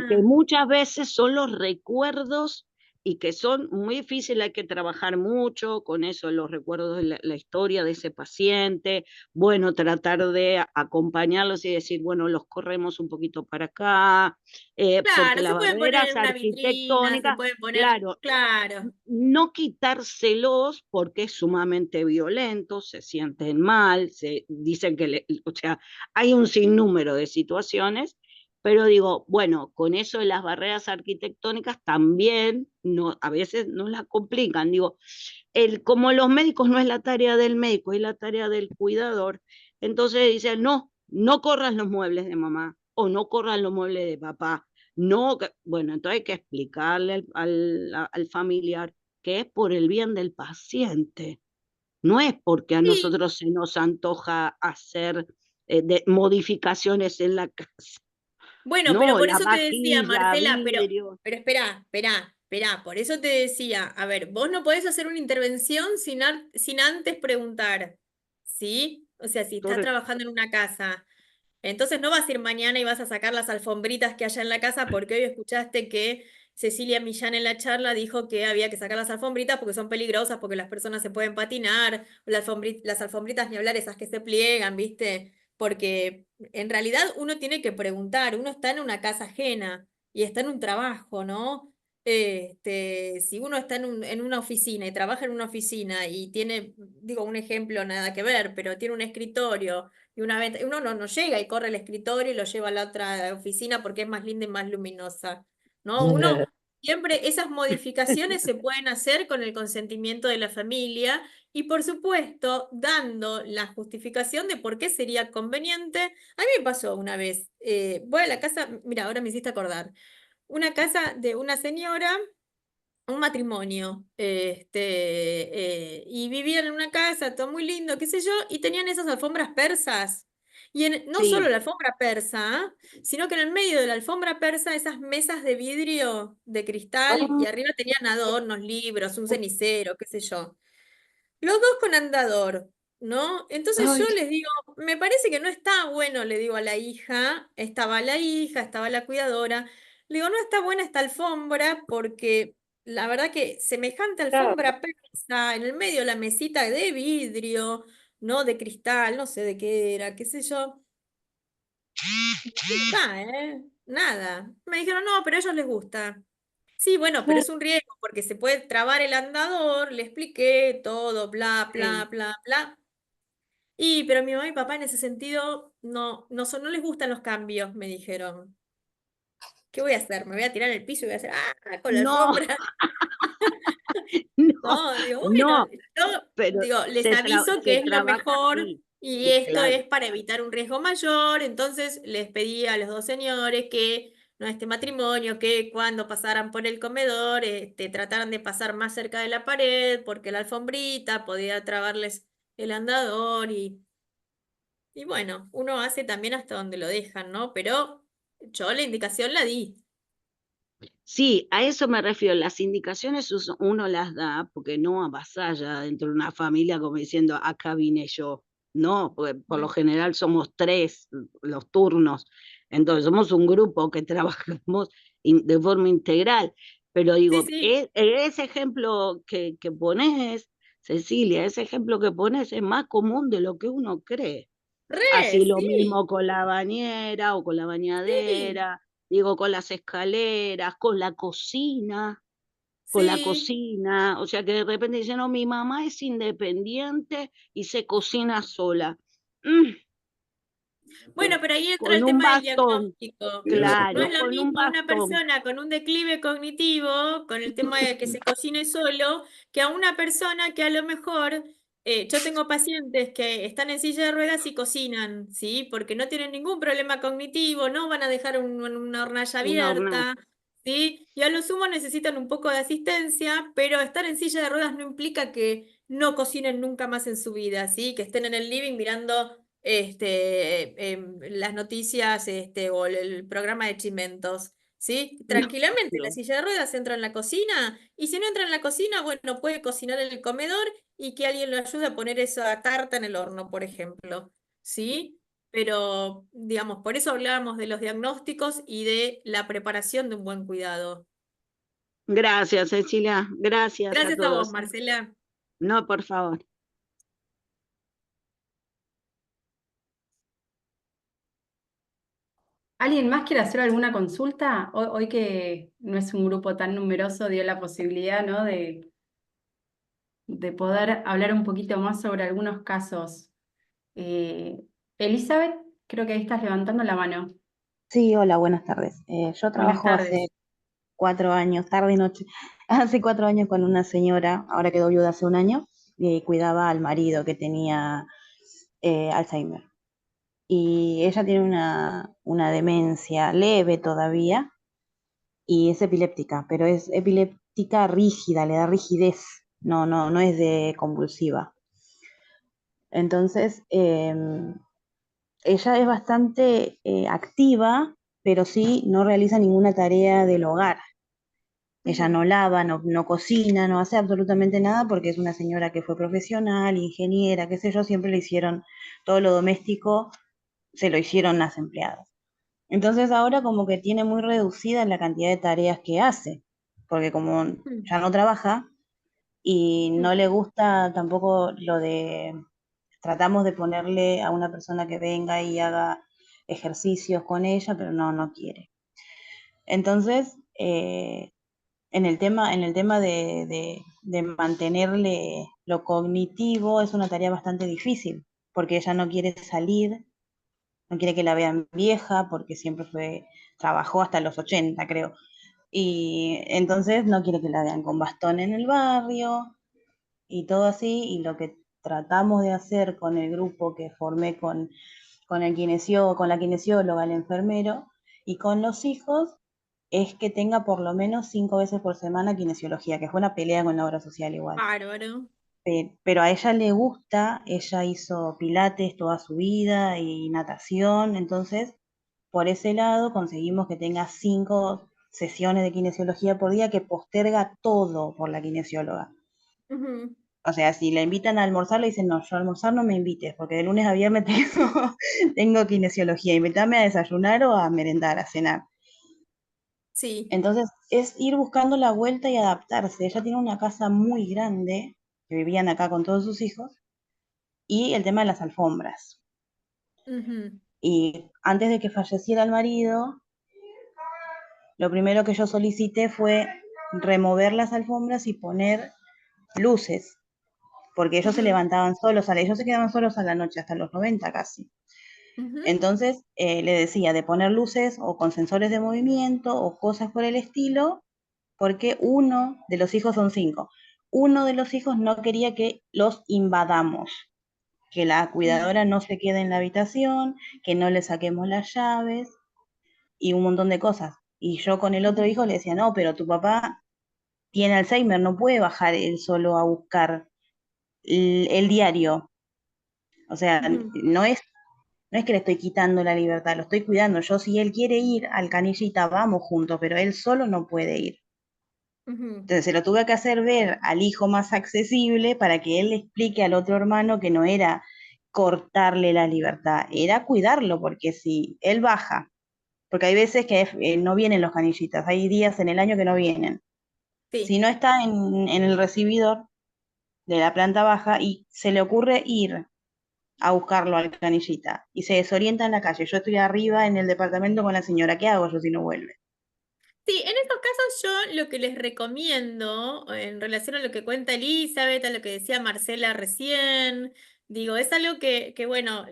que Ah, muchas veces son los recuerdos y que son muy difíciles, hay que trabajar mucho con eso, los recuerdos de la historia de ese paciente, bueno, tratar de acompañarlos y decir, bueno, los corremos un poquito para acá, porque claro, se las pueden poner barreras en una vitrina, se arquitectónicas, pueden poner, claro, claro. no quitárselos porque es sumamente violento, se sienten mal, se dicen que, o sea, hay un sinnúmero de situaciones, pero digo, bueno, con eso de las barreras arquitectónicas también no, a veces nos las complican. Digo, como los médicos no es la tarea del médico, es la tarea del cuidador, entonces dicen, no, no corras los muebles de mamá o no corras los muebles de papá. No, bueno, entonces hay que explicarle al familiar que es por el bien del paciente, no es porque a Sí, nosotros se nos antoja hacer modificaciones en la casa. bueno, pero No, por la eso te decía, vajilla, Marcela, vidrio. pero espera, por eso te decía, a ver, vos no podés hacer una intervención sin antes preguntar, ¿sí? O sea, si estás Correcto. trabajando en una casa. Entonces no vas a ir mañana y vas a sacar las alfombritas que haya en la casa porque hoy escuchaste que Cecilia Millán en la charla dijo que había que sacar las alfombritas porque son peligrosas, porque las personas se pueden patinar, o las alfombritas ni hablar esas que se pliegan, ¿viste? Porque en realidad uno tiene que preguntar, uno está en una casa ajena y está en un trabajo, ¿no? Si uno está en una oficina y trabaja en una oficina y tiene, digo un ejemplo nada que ver, pero tiene un escritorio y uno no llega y corre al escritorio y lo lleva a la otra oficina porque es más linda y más luminosa, ¿no? Uno siempre, esas modificaciones se pueden hacer con el consentimiento de la familia y por supuesto dando la justificación de por qué sería conveniente. A mí me pasó una vez, voy a la casa, mira, ahora me hiciste acordar, una casa de una señora, un matrimonio, y vivían en una casa, todo muy lindo, qué sé yo, y tenían esas alfombras persas. Y no solo Sí. la alfombra persa, sino que en el medio de la alfombra persa, esas mesas de vidrio, de cristal, y arriba tenían adornos, libros, un cenicero, qué sé yo. Los dos con andador, ¿no? Entonces yo Ay, les digo, me parece que no está bueno, le digo a la hija, estaba la cuidadora, le digo, no está buena esta alfombra porque la verdad que semejante alfombra persa, en el medio la mesita de vidrio, ¿no? De cristal, no sé de qué era, qué sé yo. No está, ¿eh? Nada. Me dijeron, no, pero a ellos les gusta. Sí, bueno, pero es un riesgo porque se puede trabar el andador, le expliqué todo, bla, bla, sí. bla, bla. Y, pero mi mamá y papá en ese sentido no les gustan los cambios, me dijeron. ¿Qué voy a hacer? ¿Me voy a tirar en el piso y voy a hacer, con la No, alfombra? no, No, digo, bueno, no, yo pero digo, les aviso que se es lo trabaja mejor así, y y esto claro. es para evitar un riesgo mayor. Entonces les pedí a los dos señores que no este matrimonio, que cuando pasaran por el comedor, trataran de pasar más cerca de la pared, porque la alfombrita podía trabarles el andador y bueno, uno hace también hasta donde lo dejan, ¿no? Pero yo la indicación la di. Sí, a eso me refiero. Las indicaciones uno las da porque no avasalla dentro de una familia como diciendo, acá vine yo. No, porque por lo general somos tres los turnos. Entonces somos un grupo que trabajamos de forma integral. Pero Sí, digo, sí. ese ejemplo que pones, Cecilia, ese ejemplo que pones es más común de lo que uno cree. Re, Así lo sí, mismo con la bañera o con la sí, bañadera, digo, con las escaleras, con la sí. cocina, o sea que de repente dicen, no, mi mamá es independiente y se cocina sola. Mm, Bueno, pero ahí entra con el un tema del bastón, diagnóstico. No claro, es lo con un mismo una bastón. persona con un declive cognitivo, con el tema de que se cocine solo, que a una persona que a lo mejor, yo tengo pacientes que están en silla de ruedas y cocinan, ¿sí? Porque no tienen ningún problema cognitivo, no van a dejar una hornalla Una hornalla. abierta, ¿sí? Y a lo sumo necesitan un poco de asistencia, pero estar en silla de ruedas no implica que no cocinen nunca más en su vida, ¿sí? Que estén en el living mirando las noticias o el programa de Chimentos, ¿sí? Tranquilamente, la No, silla de ruedas entra en la cocina y si no entra en la cocina, bueno, puede cocinar en el comedor y que alguien lo ayude a poner esa tarta en el horno, por ejemplo, ¿sí? Pero, digamos, por eso hablábamos de los diagnósticos y de la preparación de un buen cuidado. gracias, Cecilia, gracias a Gracias a vos, todos. Marcela. No, por favor. ¿Alguien más quiere hacer alguna consulta? Hoy que no es un grupo tan numeroso, dio la posibilidad, ¿no? de poder hablar un poquito más sobre algunos casos. Elizabeth, creo que ahí estás levantando la mano. Sí, hola, buenas tardes. Yo Buenas trabajo hace tardes. 4 años, tarde y noche, hace 4 años con una señora, ahora quedó viuda hace un año, y cuidaba al marido que tenía Alzheimer. Y ella tiene una demencia leve todavía y es epiléptica, pero es epiléptica rígida, le da rigidez, no es de convulsiva. Entonces, ella es bastante activa, pero sí no realiza ninguna tarea del hogar. Ella Ujú. no lava, no cocina, no hace absolutamente nada porque es una señora que fue profesional, ingeniera, qué sé yo, siempre le hicieron todo lo doméstico, se lo hicieron las empleadas. Entonces ahora como que tiene muy reducida la cantidad de tareas que hace, porque como Mm, ya no trabaja y mm, no le gusta tampoco lo de, tratamos de ponerle a una persona que venga y haga ejercicios con ella, pero no quiere. Entonces, en el tema de mantenerle lo cognitivo es una tarea bastante difícil, porque ella no quiere salir, no quiere que la vean vieja, porque siempre trabajó hasta los 80, creo. Y entonces no quiere que la vean con bastón en el barrio y todo así. Y lo que tratamos de hacer con el grupo que formé con la kinesióloga, el enfermero y con los hijos, es que tenga por lo menos 5 veces por semana kinesiología, que fue una pelea con la obra social igual. bárbaro. Pero a ella le gusta, ella hizo pilates toda su vida y natación, entonces por ese lado conseguimos que tenga 5 sesiones de kinesiología por día, que posterga todo por la kinesióloga. Ujú. O sea, si la invitan a almorzar, le dicen, no, yo a almorzar no me invites, porque de lunes a viernes tengo kinesiología, invítame a desayunar o a merendar, a cenar. Sí. Entonces, es ir buscando la vuelta y adaptarse. Ella tiene una casa muy grande, que vivían acá con todos sus hijos, y el tema de las alfombras. Ujú. Y antes de que falleciera el marido, lo primero que yo solicité fue remover las alfombras y poner luces, porque ellos se Ujú. levantaban solos, ellos se quedaban solos a la noche, hasta los 90 casi. Ujú. Entonces, le decía de poner luces o con sensores de movimiento o cosas por el estilo, porque uno de los hijos, son 5, uno de los hijos no quería que los invadamos, que la Mm, cuidadora no se quede en la habitación, que no le saquemos las llaves y un montón de cosas. Y yo con el otro hijo le decía, no, pero tu papá tiene Alzheimer, no puede bajar él solo a buscar el diario. O sea, ujú. no es que le estoy quitando la libertad, lo estoy cuidando. Yo, si él quiere ir al Canillita, vamos juntos, pero él solo no puede ir. Ujú. Entonces se lo tuve que hacer ver al hijo más accesible para que él le explique al otro hermano que no era cortarle la libertad, era cuidarlo, porque si él baja, porque hay veces que no vienen los canillitas, hay días en el año que no vienen. Si Sí. no está en el recibidor de la planta baja y se le ocurre ir a buscarlo al canillita y se desorienta en la calle, yo estoy arriba en el departamento con la señora, ¿qué hago yo si no vuelve? Sí, en estos casos yo lo que les recomiendo en relación a lo que cuenta Elizabeth, a lo que decía Marcela recién, Digo, es algo que bueno,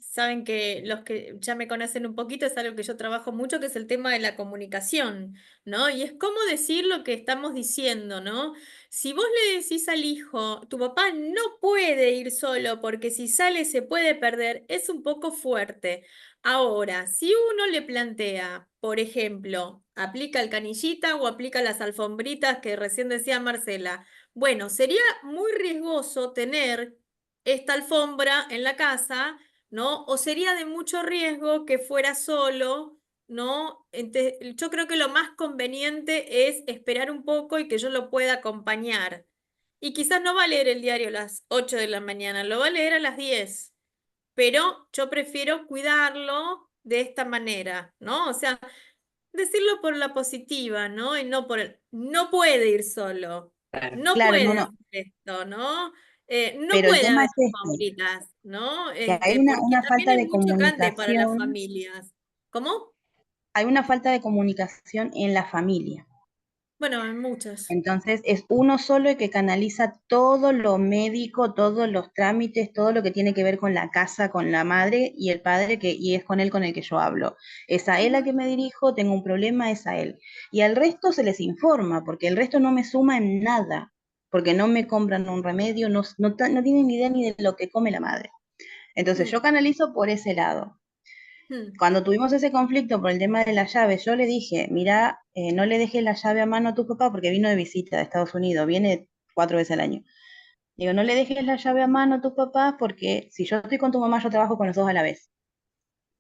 saben que los que ya me conocen un poquito, es algo que yo trabajo mucho, que es el tema de la comunicación, ¿no? Y es cómo decir lo que estamos diciendo, ¿no? Si vos le decís al hijo, tu papá no puede ir solo porque si sale se puede perder, es un poco fuerte. Ahora, si uno le plantea, por ejemplo, aplica el canillita o aplica las alfombritas que recién decía Marcela, bueno, sería muy riesgoso tener esta alfombra en la casa, ¿no? O sería de mucho riesgo que fuera solo, ¿no? Yo creo que lo más conveniente es esperar un poco y que yo lo pueda acompañar. Y quizás no va a leer el diario a las 8 de la mañana, lo va a leer a las 10, pero yo prefiero cuidarlo de esta manera, ¿no? O sea, decirlo por la positiva, ¿no? Y no por el, no puede ir solo, no Claro, no, puede no, hacer esto, ¿no? No pero el puede tema haber es este, favoritas, ¿no? que hay Porque una también falta es de muy chocante para las comunicación, familias. ¿Cómo? hay una falta de comunicación en la familia. Bueno, hay muchas. Entonces es uno solo el que canaliza todo lo médico, todos los trámites, todo lo que tiene que ver con la casa, con la madre y el padre, y es con él con el que yo hablo. Es a él a Ujú. que me dirijo, tengo un problema, es a él. Y al resto se les informa, porque el resto no me suma en nada, porque no me compran un remedio, no tienen ni idea ni de lo que come la madre. Entonces yo Mm, canalizo por ese lado. mm. Cuando tuvimos ese conflicto por el tema de la llave, yo le dije, mira, no le dejes la llave a mano a tu papá porque vino de visita de Estados Unidos, viene 4 veces al año. Digo, no le dejes la llave a mano a tu papá porque si yo estoy con tu mamá, yo trabajo con los dos a la vez.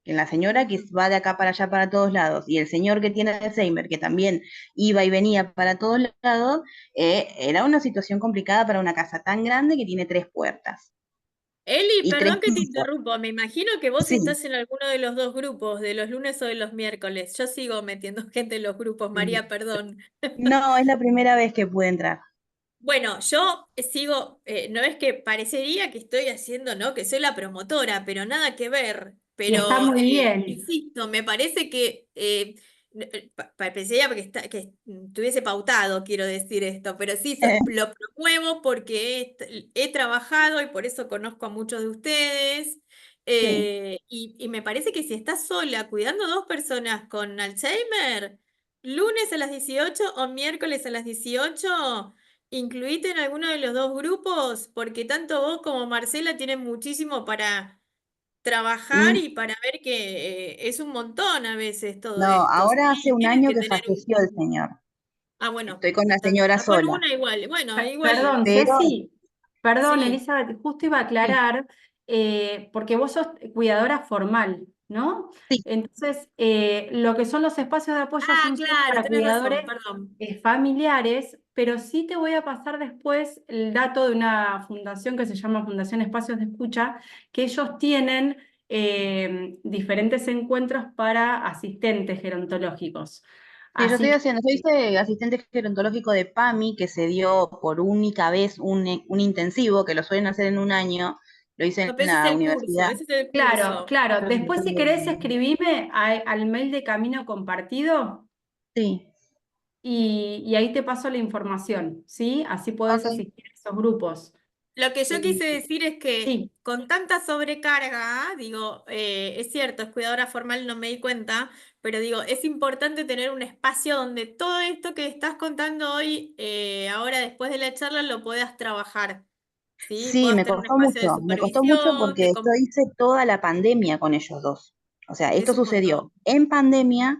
En la señora que va de acá para allá para todos lados y el señor que tiene Alzheimer, que también iba y venía para todos lados, era una situación complicada para una casa tan grande que tiene 3 puertas Eli, y tres perdón que te pisos. interrumpo. Me imagino que vos Sí, estás en alguno de los dos grupos, de los lunes o de los miércoles. Yo sigo metiendo gente en los grupos, María, perdón. no, es la primera vez que pude entrar. Bueno, yo sigo, no es que parecería que estoy haciendo, ¿no? Que soy la promotora, pero nada que ver. Y está Pero, muy bien. insisto, me parece que, parecería que tuviese pautado, quiero decir esto, pero sí, lo promuevo porque he trabajado y por eso conozco a muchos de ustedes. Sí. Y me parece que si estás sola cuidando dos personas con Alzheimer, lunes a las 18 o miércoles a las 18. Incluite en alguno de los dos grupos, porque tanto vos como Marcela tienen muchísimo para trabajar Mm, y para ver que es un montón a veces todo no, esto, ahora hace ¿sí? un Tienen año que que tener falleció el señor. Ah, bueno, Estoy con la señora está con sola, una igual. Bueno, igual, Perdón, pero Ceci, perdón, sí, Elizabeth, justo iba a sí. aclarar, porque vos sos cuidadora formal, ¿no? sí, Entonces, lo que son los espacios de apoyo Ah, son solo claro, para tenés razón, cuidadores perdón. familiares, pero sí te voy a pasar después el dato de una fundación que se llama Fundación Espacios de Escucha, que ellos tienen diferentes encuentros para asistentes gerontológicos. sí, yo Así estoy que haciendo, yo hice asistente gerontológico de PAMI, que se dio por única vez un intensivo, que lo suelen hacer en un año, lo hice No, en pero ese es la el curso, universidad. ese es el claro, curso. claro. Después, si querés, escribime al mail de Camino Compartido Sí, y ahí te paso la información, ¿sí? Así podés ok. asistir a esos grupos. Lo que yo quise decir es que Sí, con tanta sobrecarga, digo, es cierto, es cuidadora formal, no me di cuenta, pero digo, es importante tener un espacio donde todo esto que estás contando hoy, ahora después de la charla, lo puedas trabajar, ¿sí? Sí, Puedas tener un espacio de me costó mucho supervisión, porque esto hice toda la pandemia con ellos dos. O sea, esto es un sucedió montón. en pandemia,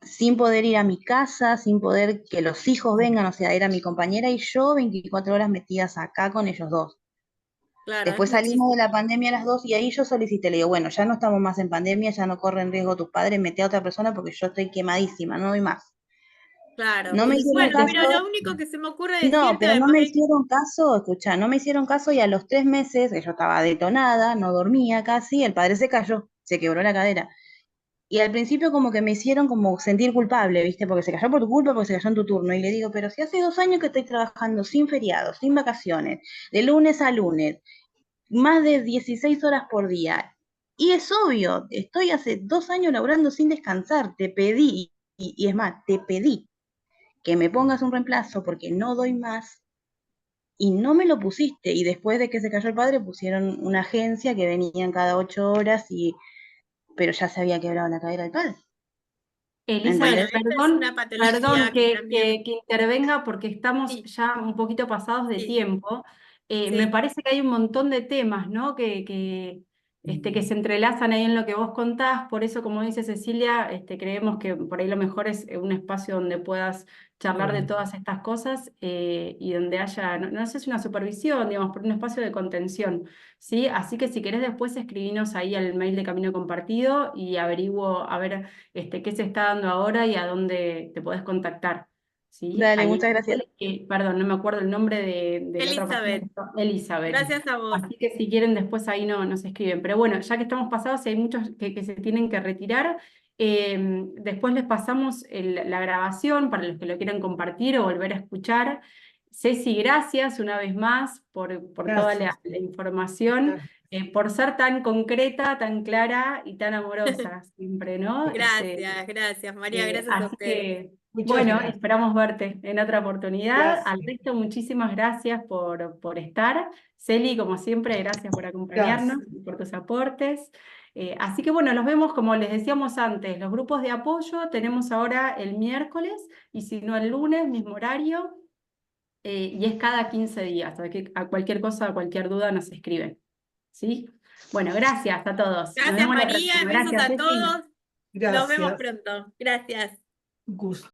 sin poder ir a mi casa, sin poder que los hijos vengan, o sea, era mi compañera y yo 24 horas metidas acá con ellos dos. Claro, es Después salimos de la muchísimo. pandemia las dos y ahí yo solicité, le digo, bueno, ya no estamos más en pandemia, ya no corren riesgo tus padres, mete a otra persona porque yo estoy quemadísima, no doy más. Claro. No me hicieron Bueno, pero caso, lo único que se me ocurre no, decirte, pero no además me de... hicieron caso, escucha, no me hicieron caso y a los 3 meses, que yo estaba detonada, no dormía casi, el padre se cayó, se quebró la cadera. Y al principio como que me hicieron como sentir culpable, ¿viste? Porque se cayó por tu culpa, porque se cayó en tu turno. Y le digo, pero si hace 2 años que estoy trabajando sin feriados, sin vacaciones, de lunes a lunes, más de 16 horas por día. Y es obvio, estoy hace 2 años laburando sin descansar, te pedí, y es más, te pedí que me pongas un reemplazo porque no doy más. y no me lo pusiste. Y después de que se cayó el padre, pusieron una agencia que venían cada 8 horas, pero ya se había quebrado la cadera del padre. Elizabeth, ¿Entendés? Bueno, esta es una perdón patología que también. que intervenga porque estamos Sí, ya un poquito pasados de sí, tiempo. Me sí. parece que hay un montón de temas, ¿no? que se entrelazan ahí en lo que vos contás. Por eso, como dice Cecilia, creemos que por ahí lo mejor es un espacio donde puedas charlar de todas estas cosas y donde haya, no sé si una supervisión, digamos, pero un espacio de contención. ¿Sí? Así que si querés después escribinos ahí al mail de Camino Compartido y averiguo a ver qué se está dando ahora y a dónde te podés contactar. ¿Sí? Dale, Ahí, muchas gracias. perdón, no me acuerdo el nombre de la otra persona. Elizabeth, Elizabeth. gracias a vos. Así que si quieren después ahí nos escriben. Pero bueno, ya que estamos pasados, hay muchos que se tienen que retirar. Después les pasamos la grabación para los que lo quieran compartir o volver a escuchar. Ceci, gracias una vez más por toda la información, por ser tan concreta, tan clara y tan amorosa siempre, ¿no? Gracias, María, gracias a Así ustedes. que, Muchas bueno, gracias. esperamos verte en otra oportunidad. Gracias. Al resto, muchísimas gracias por estar. Celi, como siempre, gracias por acompañarnos Gracias. y por tus aportes. Así que bueno, los vemos como les decíamos antes, los grupos de apoyo tenemos ahora el miércoles y si no el lunes, mismo horario, y es cada 15 días. Así que a cualquier cosa, a cualquier duda nos escriben. ¿Sí? Bueno, gracias a todos. Nos Gracias, vemos la María, próxima. besos Gracias, a Ceci. todos. Nos vemos Gracias. pronto. Gracias. Gusto.